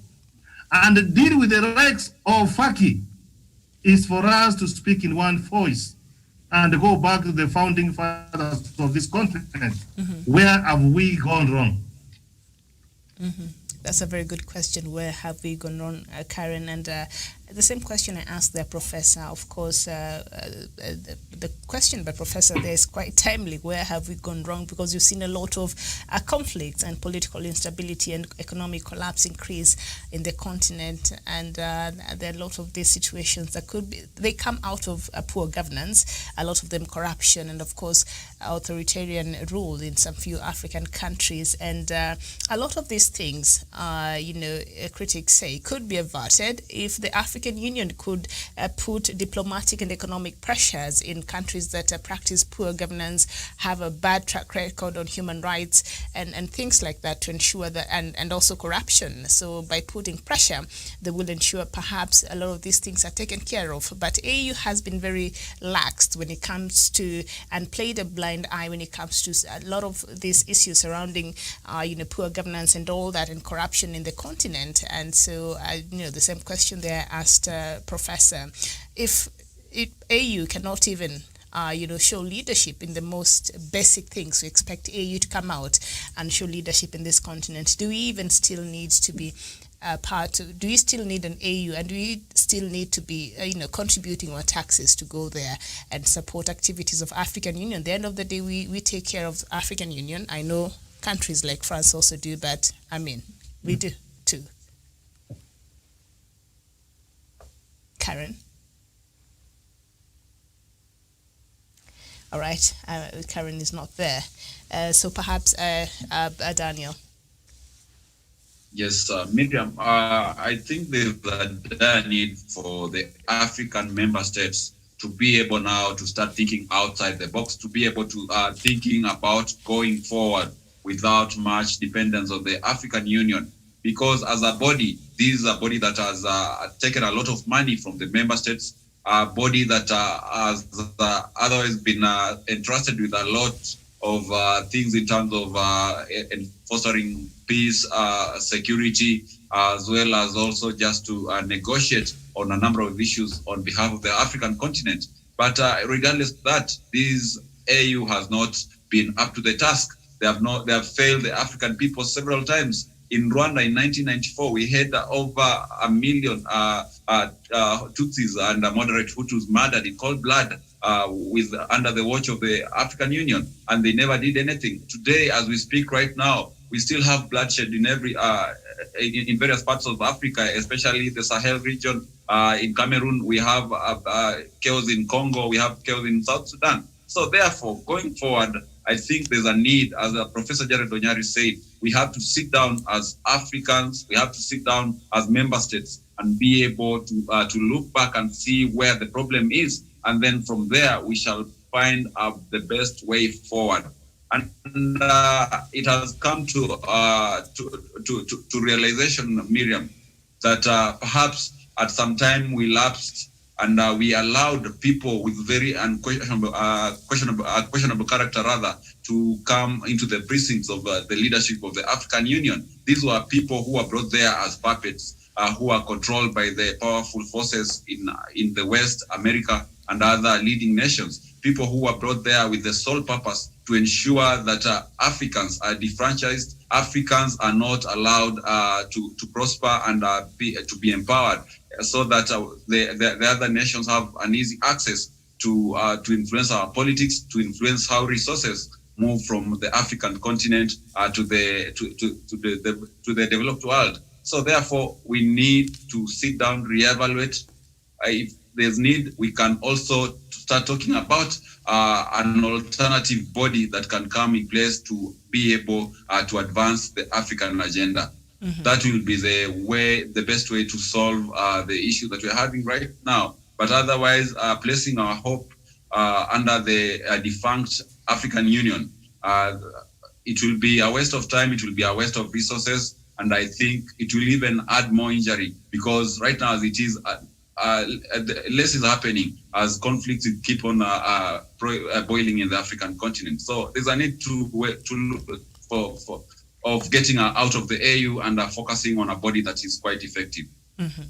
and deal with the rights of Faki is for us to speak in one voice and go back to the founding fathers of this continent. Mm-hmm. Where have we gone wrong? Mm-hmm. That's a very good question. Where have we gone wrong, Karen? And the same question I asked the professor. Of course, the question by Professor there is quite timely. Where have we gone wrong? Because you've seen a lot of conflicts and political instability and economic collapse increase in the continent. And there are a lot of these situations that they come out of poor governance, a lot of them corruption, and of course, authoritarian rule in some few African countries. And a lot of these things critics say could be averted if the African Union could put diplomatic and economic pressures in countries that practice poor governance, have a bad track record on human rights and things like that, to ensure that, and also corruption. So by putting pressure, they will ensure perhaps a lot of these things are taken care of. But AU has been very lax when it comes to, and played a blind eye when it comes to a lot of these issues surrounding poor governance and all that, and corruption in the continent. And so the same question there I asked Professor, if AU cannot even show leadership in the most basic things, we expect AU to come out and show leadership in this continent, do we even still need to be do we still need an AU, and do we still need to be contributing our taxes to go there and support activities of African Union? At the end of the day, we take care of African Union. I know countries like France also do, but we do too. Karen? All right, Karen is not there. So perhaps Daniel. Yes, Miriam, I think there's a need for the African member states to be able now to start thinking outside the box, to be able to thinking about going forward without much dependence on the African Union. Because as a body, this is a body that has taken a lot of money from the member states, a body that has otherwise been entrusted with a lot of things in terms of fostering peace, security, as well as also just to negotiate on a number of issues on behalf of the African continent. But regardless of that, this AU has not been up to the task. They have failed the African people several times. In Rwanda in 1994, we had over 1 million Tutsis and moderate Hutus murdered in cold blood under the watch of the African Union, and they never did anything. Today, as we speak right now, we still have bloodshed in in various parts of Africa, especially the Sahel region. In Cameroon, we have chaos in Congo, we have chaos in South Sudan. So therefore, going forward, I think there's a need, as Professor Jared Onyari said, we have to sit down as Africans, we have to sit down as member states and be able to look back and see where the problem is. And then from there, we shall find the best way forward. And it has come to realization, Miriam, that perhaps at some time we lapsed and we allowed people with very questionable character, rather, to come into the precincts of the leadership of the African Union. These were people who were brought there as puppets, who are controlled by the powerful forces in the West, America, and other leading nations. People who were brought there with the sole purpose to ensure that Africans are defranchised, Africans are not allowed to prosper and to be empowered, so that the other nations have an easy access to influence our politics, to influence how resources move from the African continent to the developed world. So therefore, we need to sit down, reevaluate. If there's need, we can also start talking about an alternative body that can come in place to be able to advance the African agenda. Mm-hmm. That will be the best way to solve the issue that we're having right now. But otherwise, placing our hope under the defunct African Union, it will be a waste of time, it will be a waste of resources, and I think it will even add more injury, because right now as it is, less is happening as conflicts keep on boiling in the African continent. So there's a need to look of getting out of the AU and focusing on a body that is quite effective. Mm-hmm.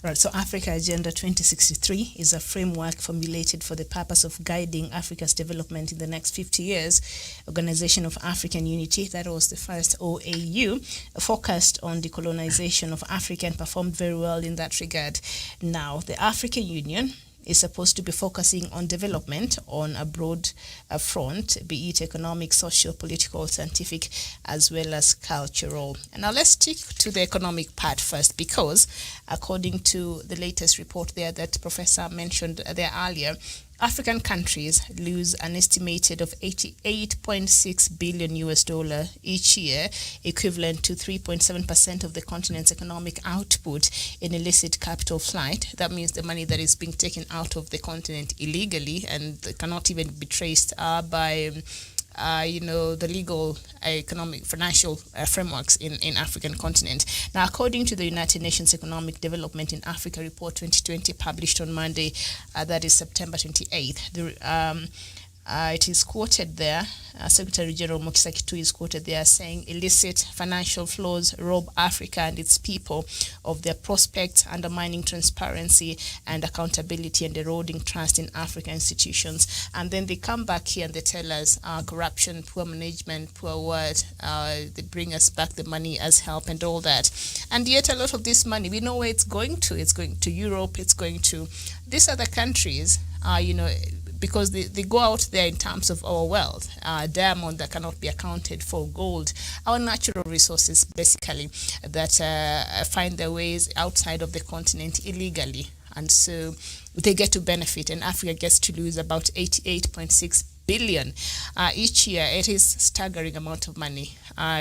Right, so Africa Agenda 2063 is a framework formulated for the purpose of guiding Africa's development in the next 50 years. Organization of African Unity, that was the first OAU, focused on decolonization of Africa and performed very well in that regard. Now, the African Union is supposed to be focusing on development on a broad front, be it economic, social, political, scientific, as well as cultural. And now let's stick to the economic part first, because according to the latest report there that Professor mentioned there earlier, African countries lose an estimated of $88.6 billion each year, equivalent to 3.7% of the continent's economic output in illicit capital flight. That means the money that is being taken out of the continent illegally and cannot even be traced by the legal, economic, financial frameworks in African continent. Now, according to the United Nations Economic Development in Africa Report 2020, published on Monday, that is September 28th, it is quoted there, Secretary General Mukisa Kitui is quoted there saying illicit financial flows rob Africa and its people of their prospects, undermining transparency and accountability and eroding trust in African institutions. And then they come back here and they tell us corruption, poor management, poor word, they bring us back the money as help and all that. And yet a lot of this money, we know where it's going to. It's going to Europe, it's going to these other countries, because they go out there in terms of our wealth, diamond that cannot be accounted for, gold, our natural resources basically that find their ways outside of the continent illegally. And so they get to benefit, and Africa gets to lose about 88.6 billion each year. It is staggering amount of money.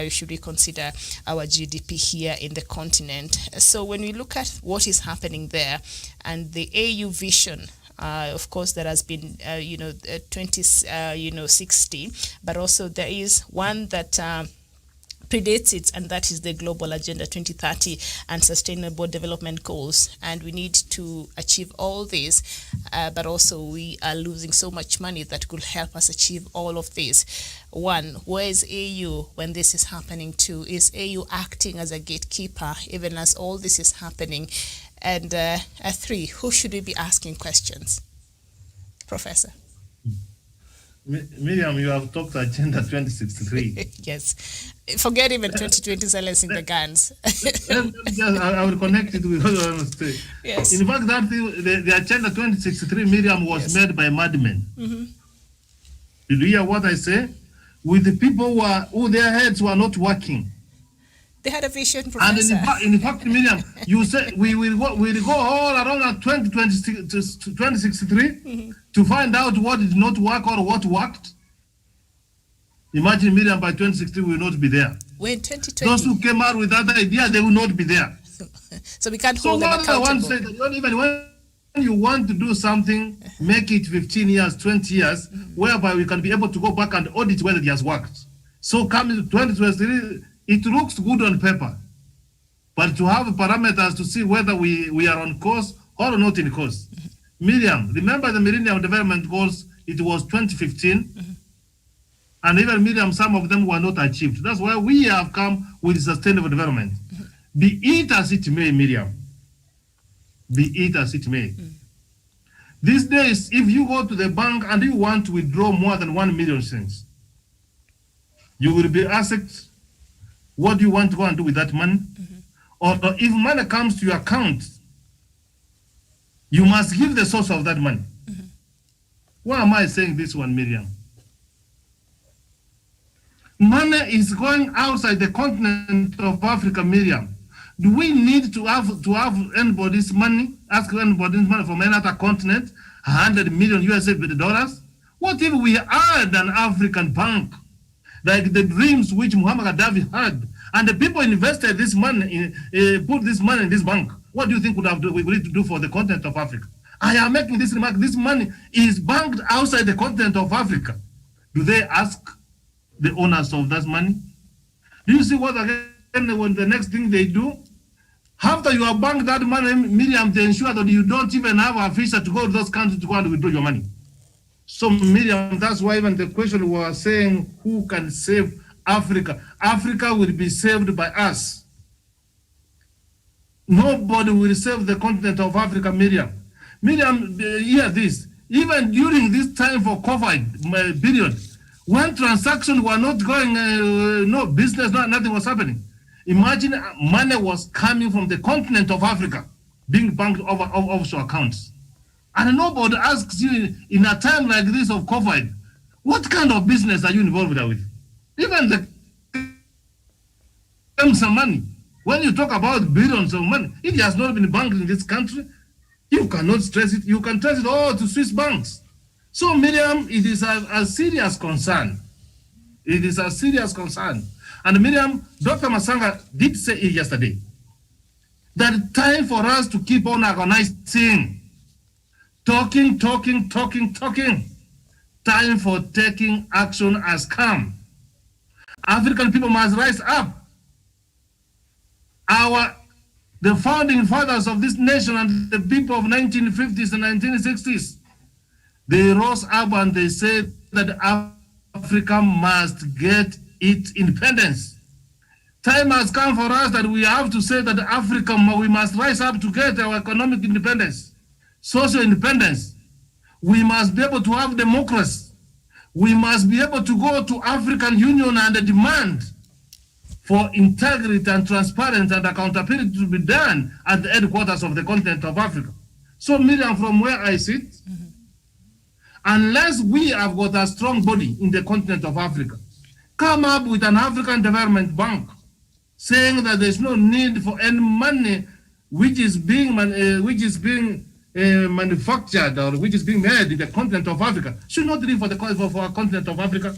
Should we consider our GDP here in the continent? So when we look at what is happening there and the AU vision, of course, there has been, 2060, but also there is one that predates it, and that is the Global Agenda 2030 and Sustainable Development Goals. And we need to achieve all this, but also we are losing so much money that could help us achieve all of this. One, where is AU when this is happening? Two, is AU acting as a gatekeeper even as all this is happening? And three, who should we be asking questions? Professor. Miriam, you have talked Agenda 2063. Yes. Forget even 2020 silencing the guns. I will connect it with what I want to say. Yes. In fact, that the Agenda 2063, Miriam, was made by madmen. Mm-hmm. Did you hear what I say? With the people who their heads were not working. They had a vision, Professor. And in fact, Miriam, you said we will go all around 2063 to find out what did not work or what worked. Imagine, Miriam, by 2060 we will not be there. We're in 2020. Those who came out with that idea, they will not be there. So we can't hold them accountable. So I want to say that even when you want to do something, make it 15 years, 20 years, whereby we can be able to go back and audit whether it has worked. So coming to 2023, it looks good on paper, but to have parameters to see whether we are on course or not in course. Miriam, remember the Millennium Development Goals, it was 2015, and even Miriam, some of them were not achieved. That's why we have come with sustainable development. Be it as it may, Miriam, be it as it may. These days, if you go to the bank and you want to withdraw more than 1 million cents, you will be asked, what do you want to go and do with that money? Or if money comes to your account, you must give the source of that money. Why am I saying this one, Miriam? Money is going outside the continent of Africa, Miriam. Do we need to have anybody's money, ask anybody's money from another continent, $100 million US? What if we had an African bank? Like the dreams which Muammar Gaddafi had, and the people invested this money, put this money in this bank. What do you think we need to do for the continent of Africa? I am making this remark. This money is banked outside the continent of Africa. Do they ask the owners of that money? Do you see what again? When the next thing they do, after you have banked that money, Miriam, they ensure that you don't even have a visa to go to those countries to go and withdraw your money. So, Miriam, that's why even the question was saying, who can save Africa? Africa will be saved by us. Nobody will save the continent of Africa, Miriam. Miriam, hear this. Even during this time for COVID period, when transactions were not going, no business, nothing was happening. Imagine money was coming from the continent of Africa, being banked over offshore accounts. And nobody asks you in a time like this of COVID, what kind of business are you involved with? Even the some money. When you talk about billions of money, it has not been banked in this country. You cannot stress it. You can trace it all to Swiss banks. So, Miriam, it is a serious concern. It is a serious concern. And Miriam, Dr. Masanga did say it yesterday, that time for us to keep on agonizing, talking. Time for taking action has come. African people must rise up. The founding fathers of this nation and the people of 1950s and 1960s, they rose up and they said that Africa must get its independence. Time has come for us that we have to say that Africa, we must rise up to get our economic independence, social independence. We must be able to have democracy. We must be able to go to African Union and demand for integrity and transparency and accountability to be done at the headquarters of the continent of Africa. So, Miriam, from where I sit, unless we have got a strong body in the continent of Africa, come up with an African Development Bank, saying that there's no need for any money which is being manufactured or which is being made in the continent of Africa, should not leave for our continent of Africa.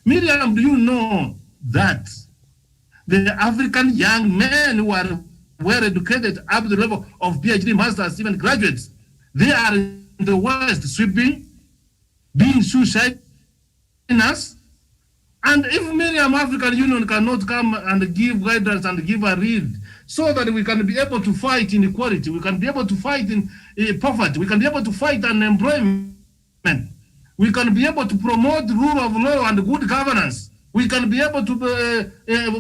Miriam, do you know that the African young men who are well educated up to the level of PhD, masters, even graduates, they are in the West sweeping, being suicide in us? And if Miriam, African Union cannot come and give guidance and give a read so that we can be able to fight inequality, we can be able to fight in poverty, we can be able to fight unemployment, we can be able to promote rule of law and good governance, we can be able to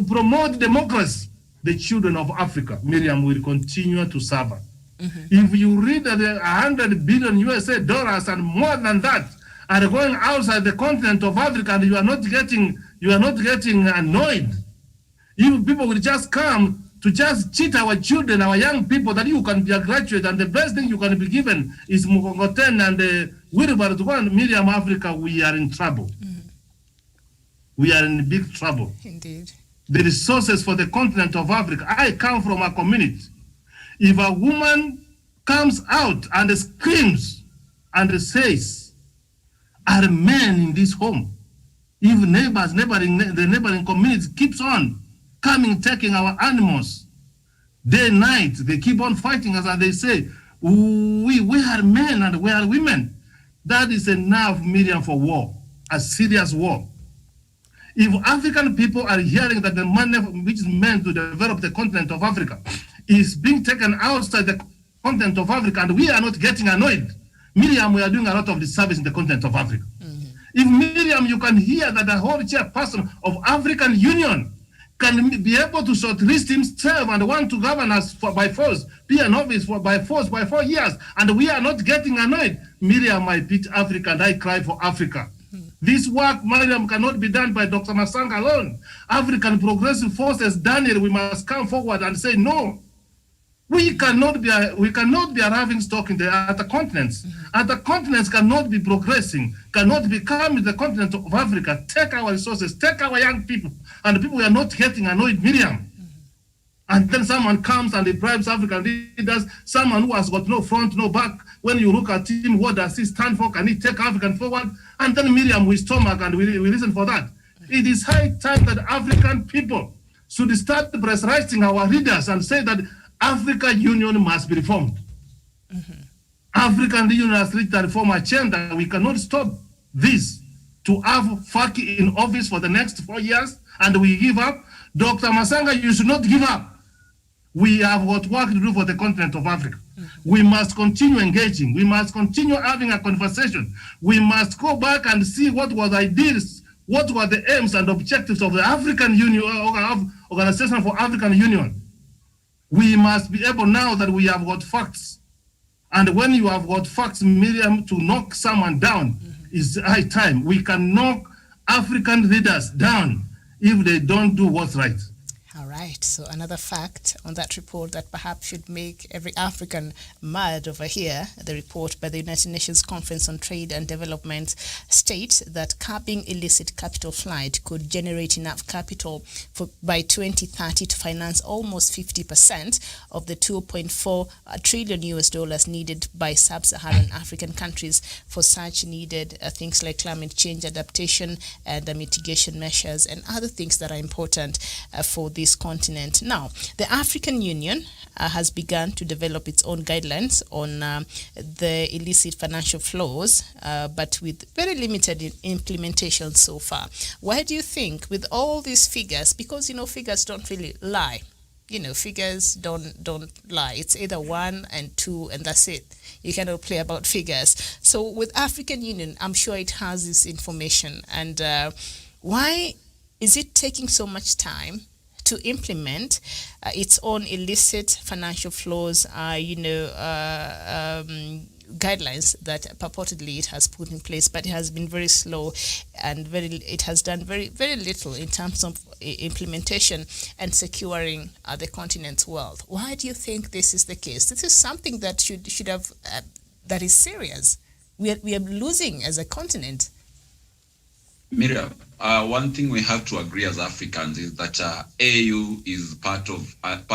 promote democracy, the children of Africa, Miriam, will continue to suffer. If you read that $100 billion USA dollars and more than that are going outside the continent of Africa, and you are not getting annoyed. If people will just come to just cheat our children, our young people, that you can be a graduate, and the best thing you can be given is Mukongoten and wheelbarrow to go and Miriam, Africa, we are in trouble. We are in big trouble. Indeed. The resources for the continent of Africa. I come from a community. If a woman comes out and screams and says, are men in this home? If the neighboring community keeps on coming, taking our animals, day and night, they keep on fighting us and they say, we are men and we are women. That is enough, Miriam, for war, a serious war. If African people are hearing that the money which is meant to develop the continent of Africa is being taken outside the continent of Africa and we are not getting annoyed, Miriam, we are doing a lot of disservice in the continent of Africa. If Miriam, you can hear that the whole chairperson of African Union can be able to shortlist himself and want to govern us by force, be an office by force by 4 years, and we are not getting annoyed, Miriam, I beat Africa and I cry for Africa. This work, Miriam, cannot be done by Dr. Masanga alone. African Progressive Forces, Daniel, we must come forward and say no. We cannot be a laughing stock in the other continents. Other continents cannot be progressing, cannot become the continent of Africa. Take our resources, take our young people, and the people we are not getting annoyed, Miriam. And then someone comes and he bribes African leaders, someone who has got no front, no back. When you look at him, what does he stand for? Can he take African forward? And then Miriam, we stomach and we listen for that. It is high time that African people should start pressurizing our leaders and say that African Union must be reformed. African Union has reached a reform agenda. We cannot stop this to have Faki in office for the next 4 years and we give up. Dr. Masanga, you should not give up. We have got work to do for the continent of Africa. We must continue engaging. We must continue having a conversation. We must go back and see what was ideas, what were the aims and objectives of the African Union, Organization for African Union. We must be able now that we have got facts. And when you have got facts, Miriam, to knock someone down is high time. We can knock African leaders down if they don't do what's right. All right, so another fact on that report that perhaps should make every African mad over here. The report by the United Nations Conference on Trade and Development states that curbing illicit capital flight could generate enough capital by 2030 to finance almost 50% of the $2.4 trillion US needed by sub-Saharan African countries for such needed things like climate change adaptation and mitigation measures and other things that are important for this continent. Now, the African Union has begun to develop its own guidelines on the illicit financial flows, but with very limited implementation so far. Why do you think, with all these figures, because figures don't really lie, figures don't lie. It's either 1 and 2 and that's it. You cannot play about figures. So with African Union, I'm sure it has this information. And why is it taking so much time to implement its own illicit financial flows, guidelines that purportedly it has put in place, but it has been very slow and it has done very, very little in terms of implementation and securing the continent's wealth. Why do you think this is the case? This is something that should have, that is serious. We are losing as a continent. Miriam, one thing we have to agree as Africans is that AU is part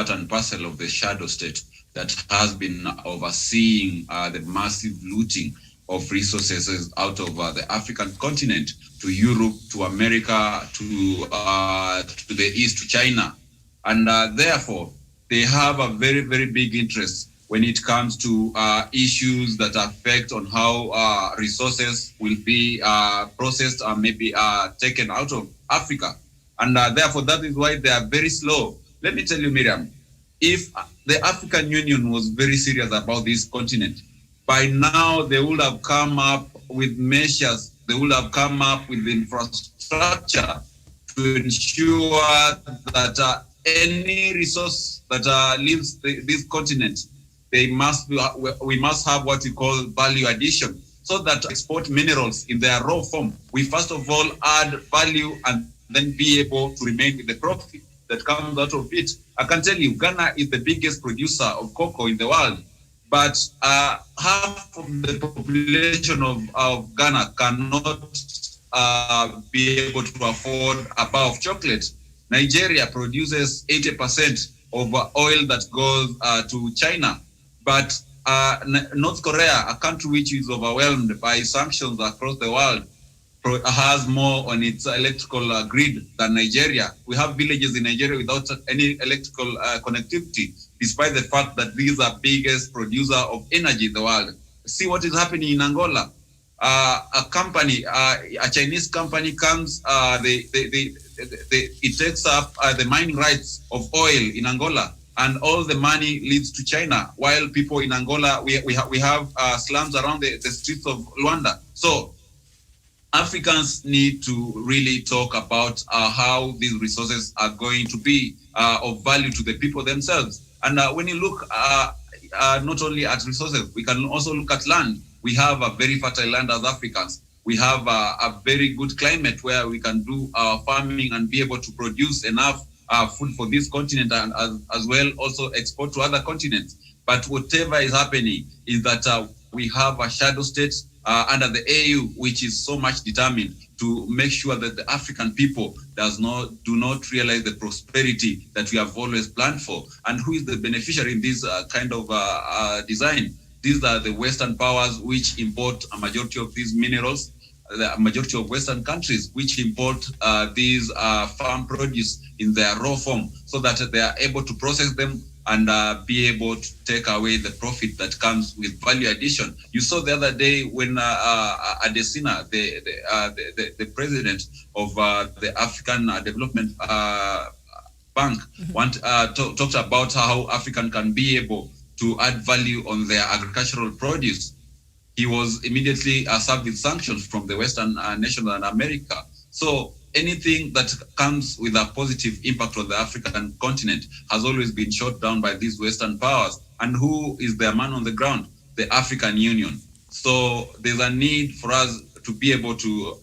and parcel of the shadow state that has been overseeing the massive looting of resources out of the African continent to Europe, to America, to the East, to China. And therefore, they have a very, very big interest when it comes to issues that affect on how resources will be processed or maybe taken out of Africa. And therefore, that is why they are very slow. Let me tell you, Miriam, if the African Union was very serious about this continent, by now they would have come up with measures, they would have come up with infrastructure to ensure that any resource that leaves this continent, we must have what we call value addition, so that export minerals in their raw form, we first of all add value and then be able to remain with the profit that comes out of it. I can tell you, Ghana is the biggest producer of cocoa in the world, but half of the population of Ghana cannot be able to afford a bar of chocolate. Nigeria produces 80% of oil that goes to China. But North Korea, a country which is overwhelmed by sanctions across the world, has more on its electrical grid than Nigeria. We have villages in Nigeria without any electrical connectivity, despite the fact that these are biggest producer of energy in the world. See what is happening in Angola. A company, a Chinese company comes, it takes up the mining rights of oil in Angola, and all the money leads to China, while people in Angola, we have slums around the streets of Luanda. So Africans need to really talk about how these resources are going to be of value to the people themselves. And when you look not only at resources, we can also look at land. We have a very fertile land as Africans. We have a very good climate where we can do farming and be able to produce enough food for this continent, and as well also export to other continents. But whatever is happening is that we have a shadow state under the AU, which is so much determined to make sure that the African people do not realize the prosperity that we have always planned for. And who is the beneficiary in this kind of design? These are the Western powers which import a majority of these minerals, the majority of Western countries which import these farm produce in their raw form, so that they are able to process them and be able to take away the profit that comes with value addition. You saw the other day when Adesina, the president of the African Development Bank, talked about how African can be able to add value on their agricultural produce. He was immediately served with sanctions from the Western nations and America. So anything that comes with a positive impact on the African continent has always been shot down by these Western powers. And who is their man on the ground? The African Union. So there's a need for us to be able to,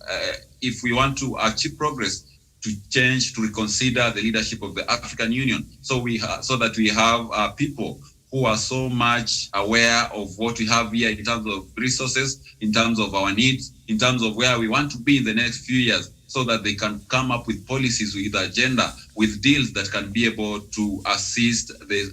if we want to achieve progress, to change, to reconsider the leadership of the African Union, so that we have people who are so much aware of what we have here in terms of resources, in terms of our needs, in terms of where we want to be in the next few years, so that they can come up with policies, with agenda, with deals that can be able to assist the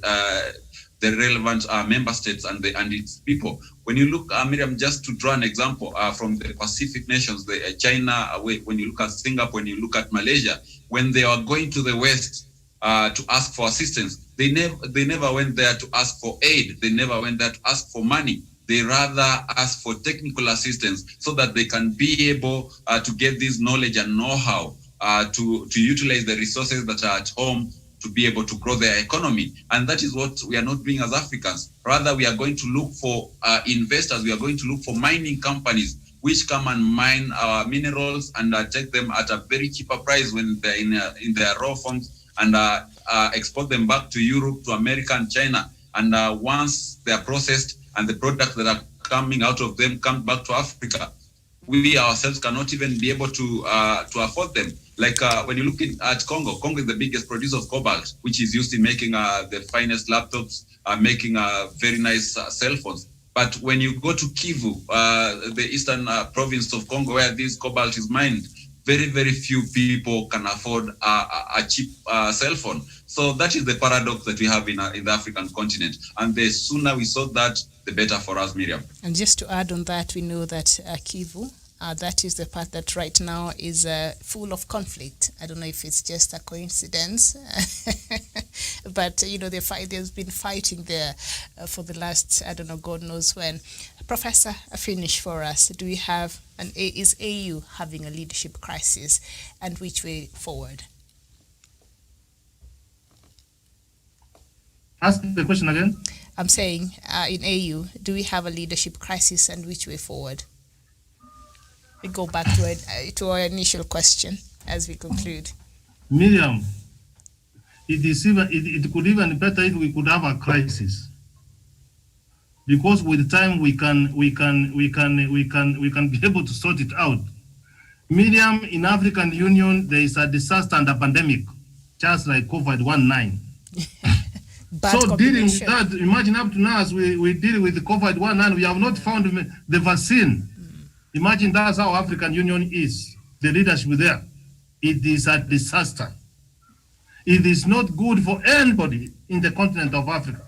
relevant member states and its people. When you look, Miriam, just to draw an example from the Pacific nations, China, when you look at Singapore, when you look at Malaysia, when they are going to the West to ask for assistance, they never went there to ask for aid. They never went there to ask for money. They rather ask for technical assistance so that they can be able to get this knowledge and know-how to utilize the resources that are at home to be able to grow their economy. And that is what we are not doing as Africans. Rather, we are going to look for investors. We are going to look for mining companies which come and mine our minerals and take them at a very cheaper price when they're in their raw forms, and export them back to Europe, to America and China. And once they are processed and the products that are coming out of them come back to Africa, we ourselves cannot even be able to afford them. Like when you look at Congo is the biggest producer of cobalt, which is used in making the finest laptops, making very nice cell phones. But when you go to Kivu, the eastern province of Congo, where this cobalt is mined, very, very few people can afford a cheap cell phone. So that is the paradox that we have in the African continent. And the sooner we sort that, the better for us, Miriam. And just to add on that, we know that Kivu, that is the part that right now is full of conflict. I don't know if it's just a coincidence, but there's been fighting there for the last, I don't know, God knows when. Professor, a finish for us. Do we have is AU having a leadership crisis, and which way forward? Ask the question again. I'm saying in AU, do we have a leadership crisis, and which way forward? We go back to our initial question as we conclude. Miriam, it could even be better if we could have a crisis, because with time we can be able to sort it out. Miriam, in African Union there is a disaster and a pandemic, just like COVID-19. So dealing with that, imagine up to now as we deal with the COVID-19, we have not found the vaccine. Imagine that's how African Union is, the leadership there. It is a disaster. It is not good for anybody in the continent of Africa.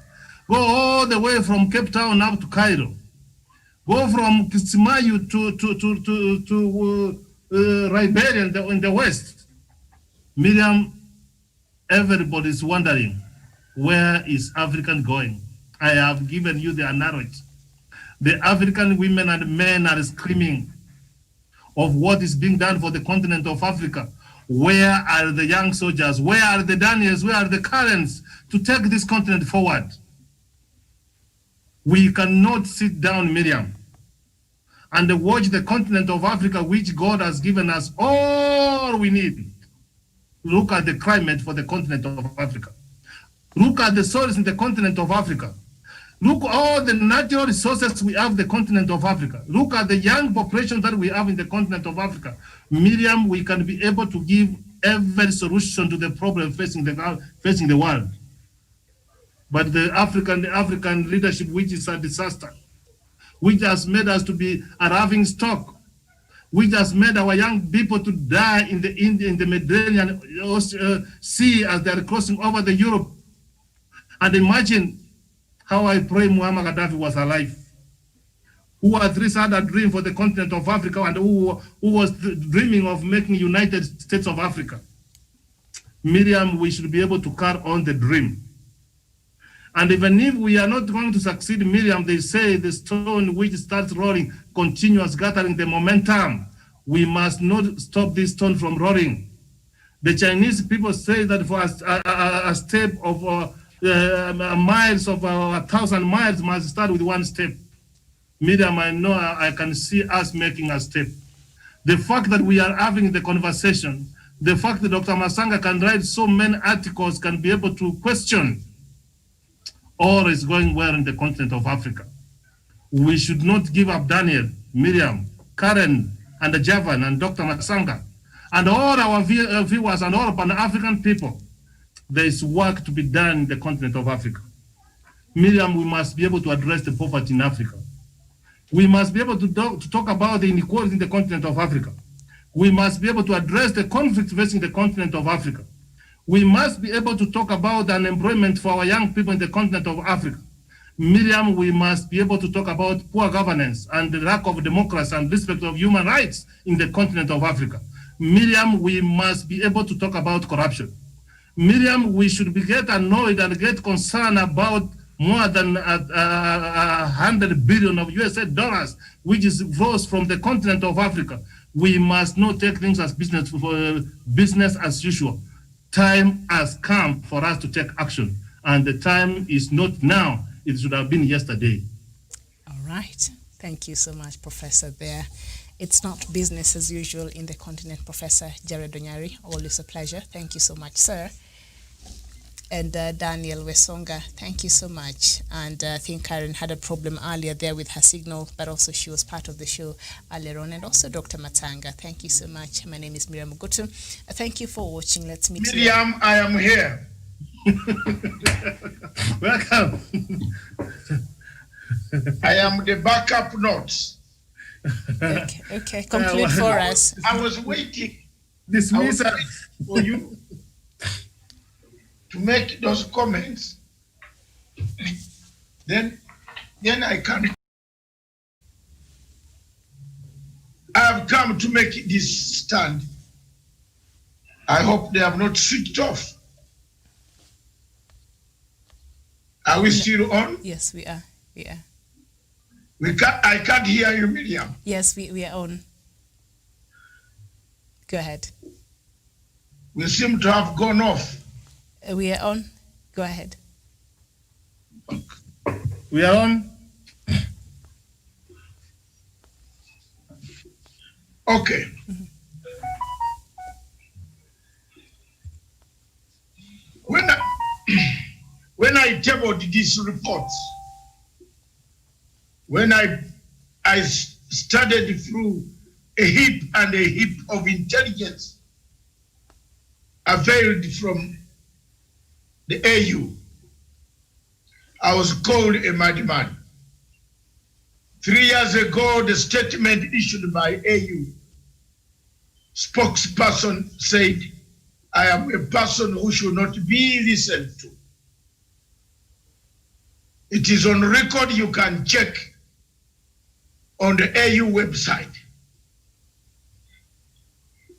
Go all the way from Cape Town up to Cairo. Go from Kisimayu to Liberia in the west. Miriam, everybody is wondering, where is Africa going? I have given you the narrative. The African women and men are screaming of what is being done for the continent of Africa. Where are the young soldiers? Where are the Daniels? Where are the Karens to take this continent forward? We cannot sit down, Miriam, and watch the continent of Africa, which God has given us all we need. Look at the climate for the continent of Africa. Look at the soils in the continent of Africa. Look at all the natural resources we have in the continent of Africa. Look at the young population that we have in the continent of Africa. Miriam, we can be able to give every solution to the problem facing the world. But the African leadership, which is a disaster, which has made us to be a laughing stock, which has made our young people to die in the Mediterranean Sea as they are crossing over the Europe. And imagine how I pray Muammar Gaddafi was alive, who at least had a dream for the continent of Africa, and who was dreaming of making United States of Africa. Miriam, we should be able to carry on the dream. And even if we are not going to succeed, Miriam, they say the stone which starts rolling continues gathering the momentum. We must not stop this stone from rolling. The Chinese people say that for a step of miles of 1,000 miles must start with one step. Miriam, I know I can see us making a step. The fact that we are having the conversation, the fact that Dr. Masanga can write so many articles, can be able to question all is going well in the continent of Africa. We should not give up Daniel, Miriam, Karen, and Javan, and Dr. Masanga, And all our viewers and all Pan-African people, there is work to be done in the continent of Africa. Miriam, we must be able to address the poverty in Africa. We must be able to talk about the inequality in the continent of Africa. We must be able to address the conflict facing the continent of Africa. We must be able to talk about unemployment for our young people in the continent of Africa. Miriam, we must be able to talk about poor governance and the lack of democracy and respect of human rights in the continent of Africa. Miriam, we must be able to talk about corruption. Miriam, we should get annoyed and get concerned about more than 100 billion of USA dollars, which flows from the continent of Africa. We must not take things as business as usual. Time has come for us to take action, and the time is not now. It should have been yesterday. All right. Thank you so much, Professor There. It's not business as usual in the continent, Professor Jared Onyari. Always a pleasure. Thank you so much, sir. And Daniel Wesonga, thank you so much. And I think Karen had a problem earlier there with her signal, but also she was part of the show earlier on. And also Dr. Matanga, thank you so much. My name is Miriam Mugutu. Thank you for watching. Let's meet Miriam, I am here. Welcome. I am the backup notes. Okay. Complete for us. I was waiting. Dismiss us for you to make those comments. Then I can. I have come to make this stand. I hope they have not switched off. Are we still on? Yes, we are. I can't hear you, Miriam. Yes, we are on. Go ahead. We seem to have gone off. We are on. Go ahead. We are on. Okay. When I tabled these reports, when I studied through a heap and a heap of intelligence availed from the AU, I was called a madman. 3 years ago, the statement issued by AU spokesperson said, I am a person who should not be listened to. It is on record, you can check on the AU website.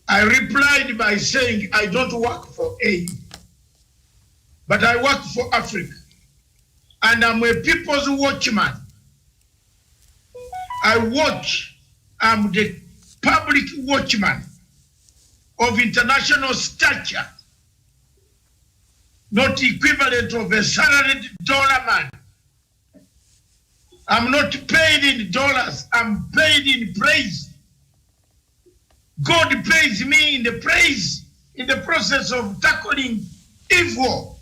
I replied by saying, I don't work for AU, but I work for Africa, and I'm a people's watchman. I'm the public watchman of international stature, not equivalent of a salaried dollar man. I'm not paid in dollars, I'm paid in praise. God pays me in the praise, in the process of tackling evil.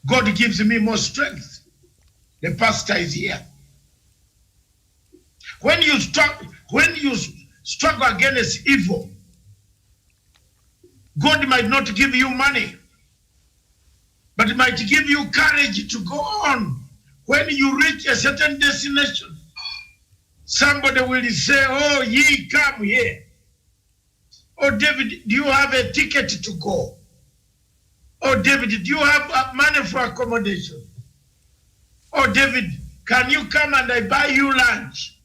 God gives me more strength. The pastor is here. When you struggle against evil, God might not give you money, but might give you courage to go on. When you reach a certain destination, somebody will say, oh, ye come here. Oh, David, do you have a ticket to go? Oh, David, do you have money for accommodation? Oh, David, can you come and I buy you lunch?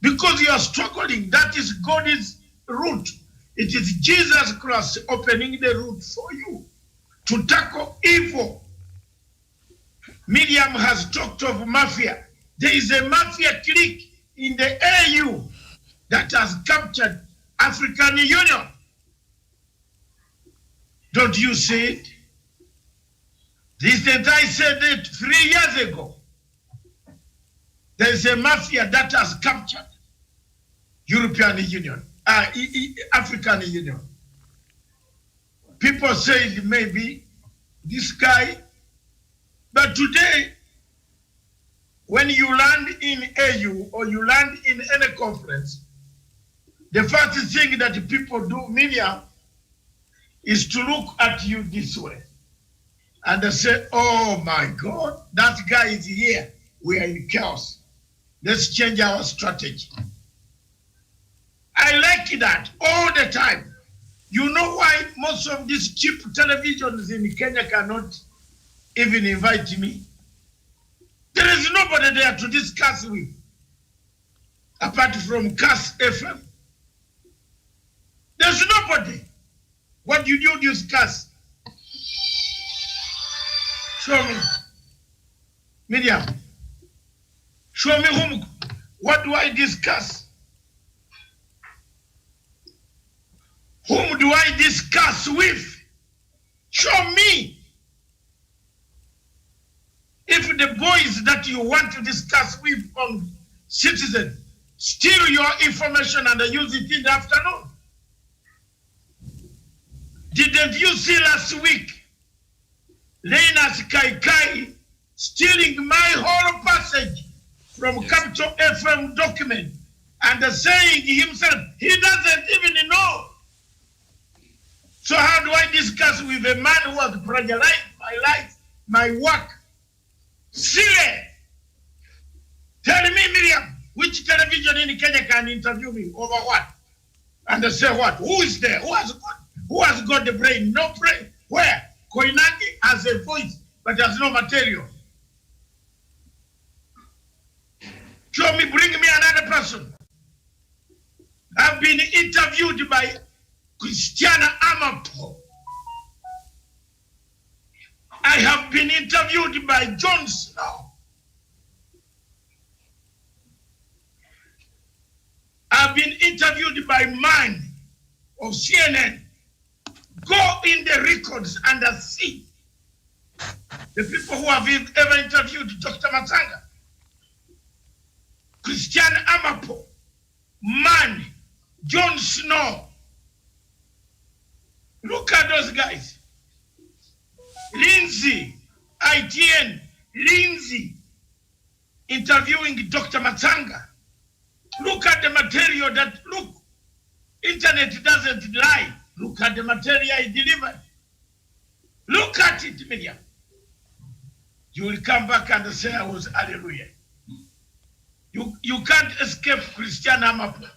Because you are struggling, that is God's route. It is Jesus Christ opening the route for you to tackle evil. Miriam has talked of mafia. There is a mafia clique in the AU that has captured African Union. Don't you see it? Didn't I said it 3 years ago? There is a mafia that has captured European Union, African Union. People say maybe this guy, but today, when you land in AU or you land in any conference, the first thing that people do, Miriam, is to look at you this way. And they say, oh my God, that guy is here. We are in chaos. Let's change our strategy. I like that all the time. You know why most of these cheap televisions in Kenya cannot even invite me? There is nobody there to discuss with, apart from Kass FM. There's nobody. What did you discuss? Show me. Miriam, show me whom. What do I discuss? Whom do I discuss with? Show me. If the boys that you want to discuss with on Citizen steal your information and use it in the afternoon. Didn't you see last week Linus Kaikai stealing my whole passage from Capital FM document and saying himself, he doesn't even know. So how do I discuss with a man who has plagiarized my life, my work? Silly! Tell me, Miriam, which television in Kenya can interview me over what? And they say what? Who is there? Who has got the brain? No brain. Where? Koinange has a voice, but has no material. Show me, bring me another person. I've been interviewed by Christiana Amapo. I have been interviewed by Jon Snow. I've been interviewed by Man of CNN. Go in the records and see the people who have ever interviewed Dr. Matsanga, Christiana Amapo, Man, Jon Snow. Look at those guys. Lindsay, ITN, Lindsay, interviewing Dr. Matsanga. Look at the material that, look, internet doesn't lie. Look at the material I delivered. Look at it, Miriam. You will come back and say I was hallelujah. You can't escape Christian Amapo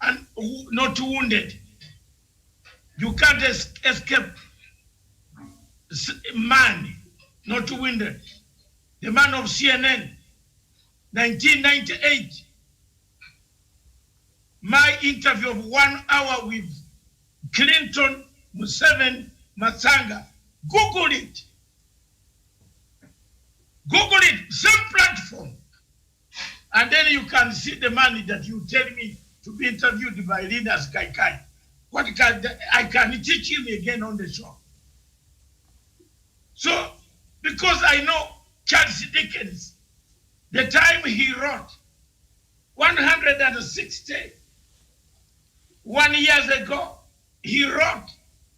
and not wounded. You can't escape Man, not wounded. The man of CNN, 1998. My interview of 1 hour with Clinton, Museveni, Matsanga. Google it. Google it, same platform. And then you can see the man that you tell me to be interviewed by Linus Kaikai. I can teach him again on the show. So, because I know Charles Dickens, the time he wrote 161 years ago, he wrote,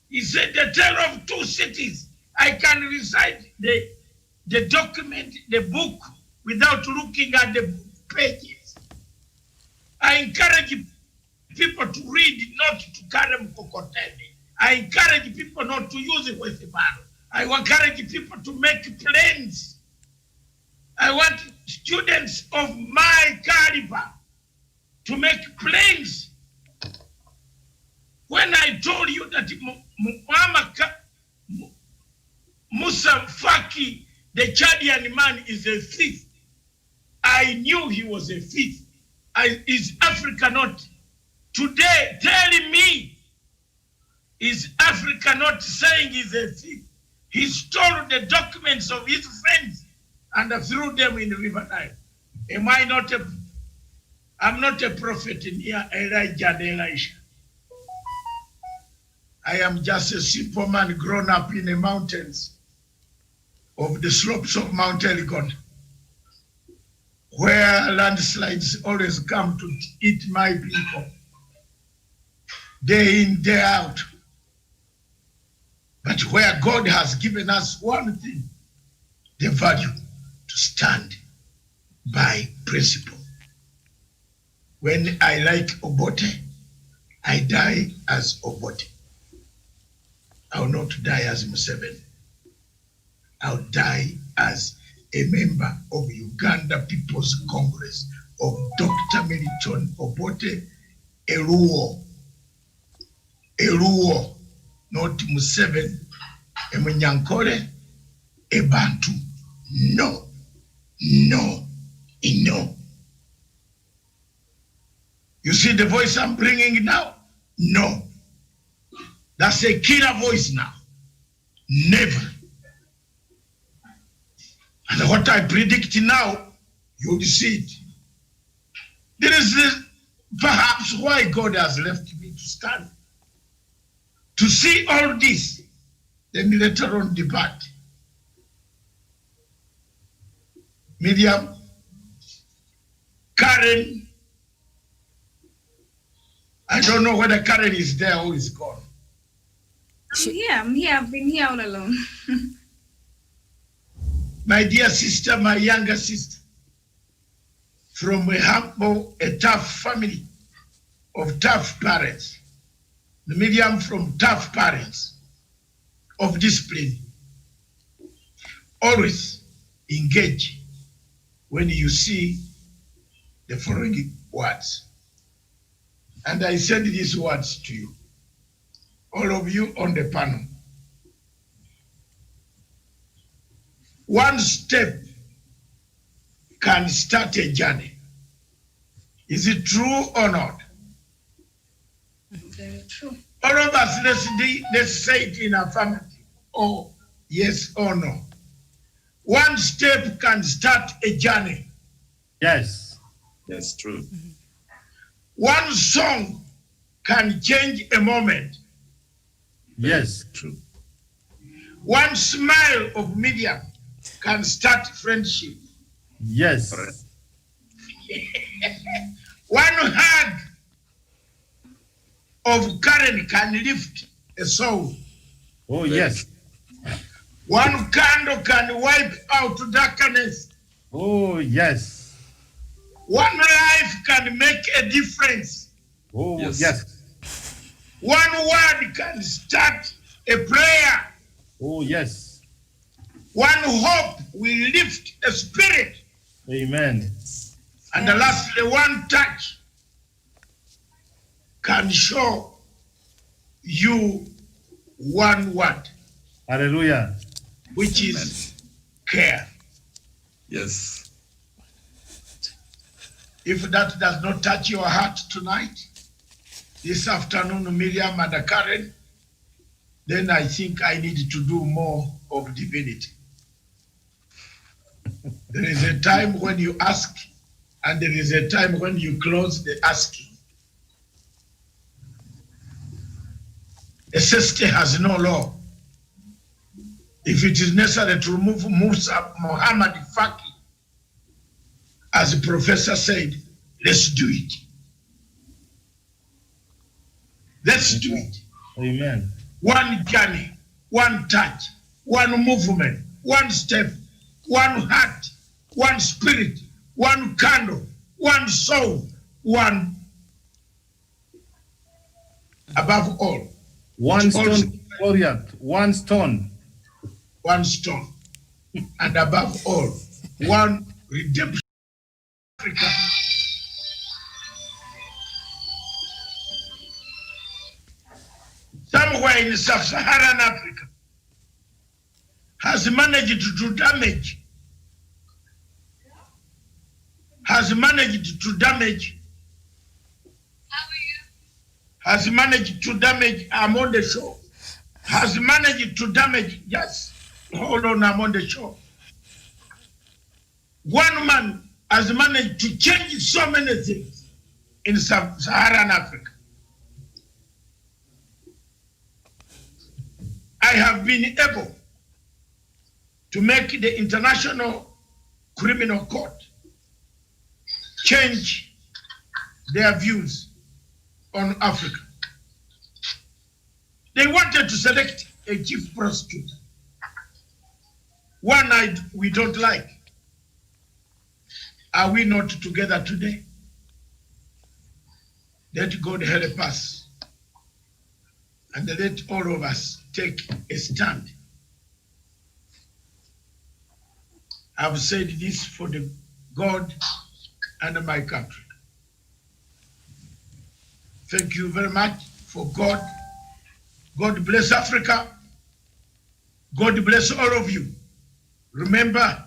he said, the tale of two cities. I can recite the document, the book, without looking at the pages. I encourage people to read, not to carry mkokoteni. I encourage people not to use it with the man. I encourage people to make plans. I want students of my caliber to make plans. When I told you that Musa Faki, the Chadian man, is a thief, I knew he was a thief. Is Africa not today telling me, is Africa not saying he's a thief? He stole the documents of his friends and threw them in the River Nile. Am I not I'm not a prophet in here, Elijah and Elisha. I am just a simple man grown up in the mountains of the slopes of Mount Elgon, where landslides always come to eat my people, day in, day out. But where God has given us one thing, the value to stand by principle. When I like Obote, I die as Obote. I will not die as Museveni. I'll die as a member of Uganda People's Congress of Dr. Milton Obote, a Luo, not Museveni, a Munyankole, a Bantu. No. You see the voice I'm bringing now? No. That's a killer voice now. Never. And what I predict now, you'll see it. There is perhaps why God has left me to stand. To see all this, then later on debate. Miriam, Karen, I don't know whether Karen is there or is gone. I'm here. I've been here all along. My dear sister, my younger sister, from a humble, a tough family of tough parents, the Miriam from tough parents of discipline. Always engage when you see the following words. And I send these words to you, all of you on the panel. One step can start a journey. Is it true or not? Very true. All of us, let's say it in affirmative, or yes or no. One step can start a journey. Yes. That's true. One song can change a moment. Yes. True. One smile of Miriam can start friendship. Yes. One hug of Karen can lift a soul. Oh, yes. One candle can wipe out darkness. Oh, yes. One life can make a difference. Oh, Yes. One word can start a prayer. Oh, yes. One hope will lift a spirit. Amen. And lastly, one touch can show you one word, Hallelujah. which is care. Yes. If that does not touch your heart tonight, this afternoon, Miriam and Karen, then I think I need to do more of divinity. There is a time when you ask, and there is a time when you close the asking. A sister has no law. If it is necessary to remove Musa Muhammad Faki, as the professor said, let's do it. Let's do it. Amen. One journey, one touch, one movement, one step, one heart, one spirit, one candle, one soul, one, above all. One stone, Goliath. One stone. One stone. And above all, one redemption. Africa. Somewhere in sub-Saharan Africa has managed to do damage. Has managed to damage. I'm on the show. Has managed to damage. Yes. Hold on, I'm on the show. One man has managed to change so many things in sub-Saharan Africa. I have been able to make the International Criminal Court change their views on Africa. They wanted to select a chief prosecutor. One we don't like. Are we not together today? Let God help us and let all of us take a stand. I've said this for the God and my country. Thank you very much for God. God bless Africa. God bless all of you. Remember,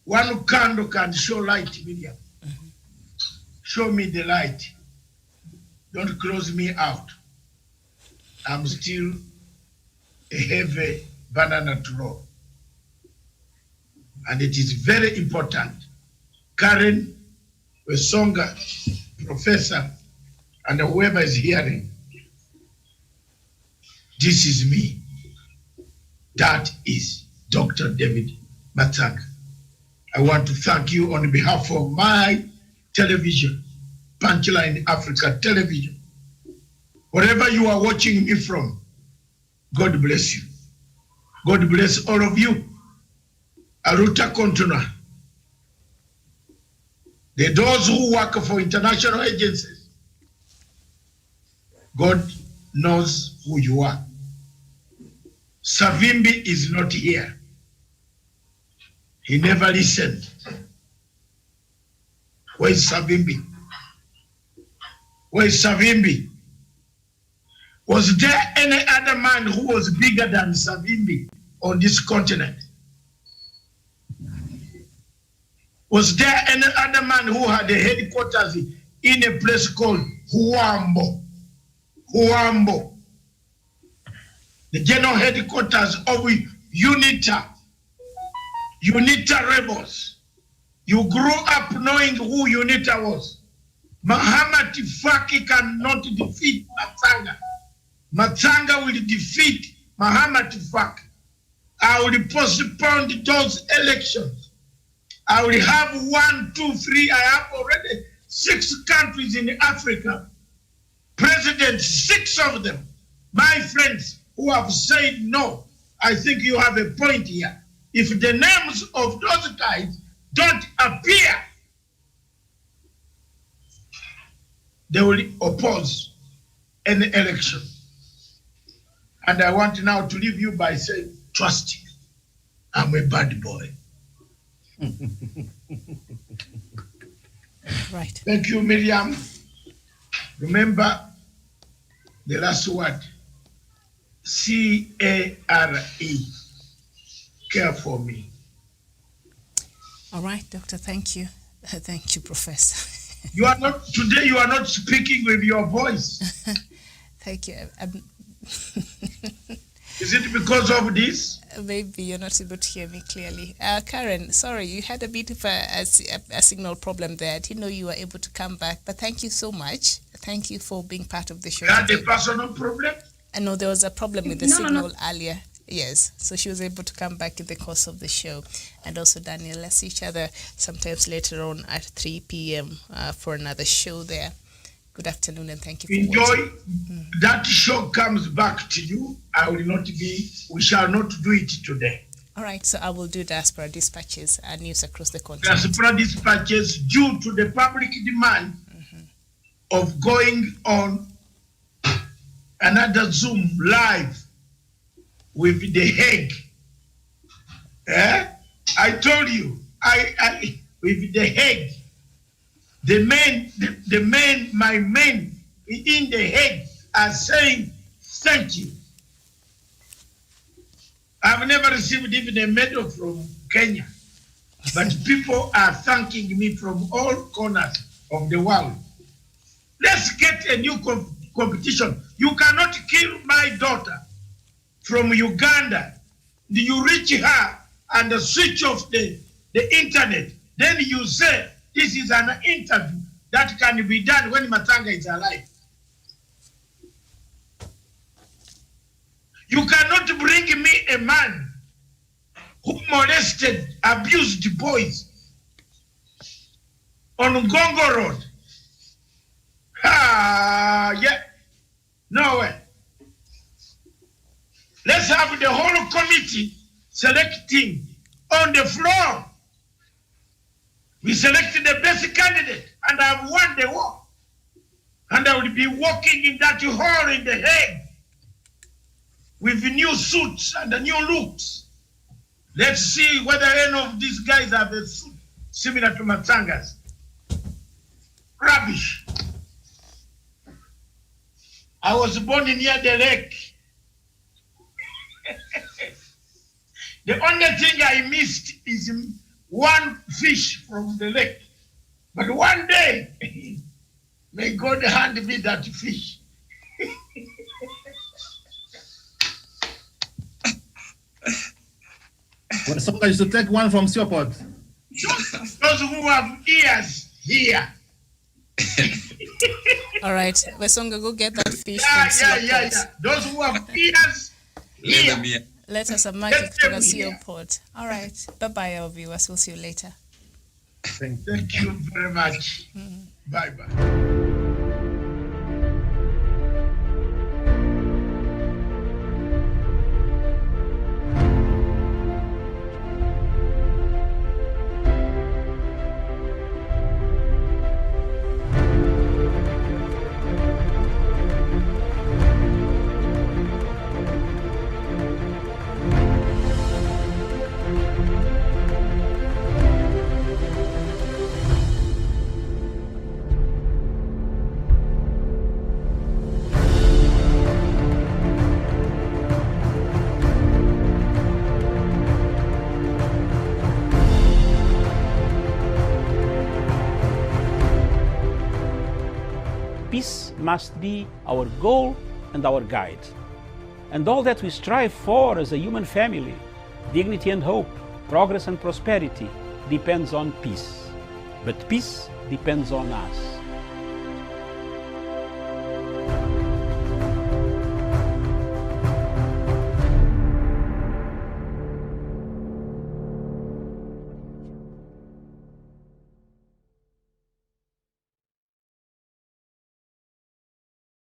one candle can show light, Miriam. Show me the light. Don't close me out. I'm still a heavy banana to roll. And it is very important. Karen, Wesonga, Professor, and whoever is hearing, this is me. That is Dr. David Matsaga. I want to thank you on behalf of my television, Punchline Africa Television. Wherever you are watching me from, God bless you. God bless all of you. Aruta Kontuna. Those who work for international agencies, God knows who you are. Savimbi is not here. He never listened. Where is Savimbi? Where is Savimbi? Was there any other man who was bigger than Savimbi on this continent? Was there any other man who had a headquarters in a place called Huambo? Huambo. The general headquarters of UNITA. UNITA rebels. You grew up knowing who UNITA was. Mahamat Faki cannot defeat Matsaga. Matsaga will defeat Mahamat Faki. I will postpone those elections. I will have 1, 2, 3. I have already 6 countries in Africa. Presidents, 6 of them. My friends who have said no, I think you have a point here. If the names of those guys don't appear, they will oppose any election. And I want now to leave you by saying, trust me, I'm a bad boy. Right. Thank you, Miriam. Remember the last word, C-A-R-E. Care for me. All right, Doctor, thank you. Thank you, Professor. You are not, today you are not speaking with your voice. Thank you. Is it because of this? Maybe you're not able to hear me clearly. Karen, sorry, you had a bit of a signal problem there. I didn't know you were able to come back, but thank you so much. Thank you for being part of the show. You had a personal problem? No, there was a problem with the signal earlier. Yes, so she was able to come back in the course of the show. And also, Daniel, let's see each other sometimes later on at 3 p.m. For another show there. Good afternoon and thank you for watching. That show comes back to you. We shall not do it today. All right, so I will do Diaspora Dispatches and news across the continent. Diaspora Dispatches, due to the public demand of going on another Zoom live with the Hague. I told you, with the Hague, my men in the Hague are saying thank you. I've never received even a medal from Kenya, but people are thanking me from all corners of the world. Let's get a new competition. You cannot kill my daughter from Uganda. You reach her and switch off the internet. Then you say, this is an interview that can be done when Matsaga is alive. You cannot bring me a man who molested, abused boys on Ngongo Road. Yeah, no way. Let's have the whole committee selecting on the floor. We selected the best candidate and I've won the war. And I will be walking in that hall in The Hague with new suits and the new looks. Let's see whether any of these guys have a suit similar to Masanga's. Rubbish. I was born near the lake. The only thing I missed is one fish from the lake. But one day, may God hand me that fish. So I used to take one from Seaport. Those who have ears here. All right, Wesonga, go get that fish. Yeah. Those who have ears here. Let us have magic to the Seaport. All right, bye-bye, our viewers. We'll see you later. Thank you very much. Bye-bye. Peace must be our goal and our guide. And all that we strive for as a human family, dignity and hope, progress and prosperity, depends on peace. But peace depends on us.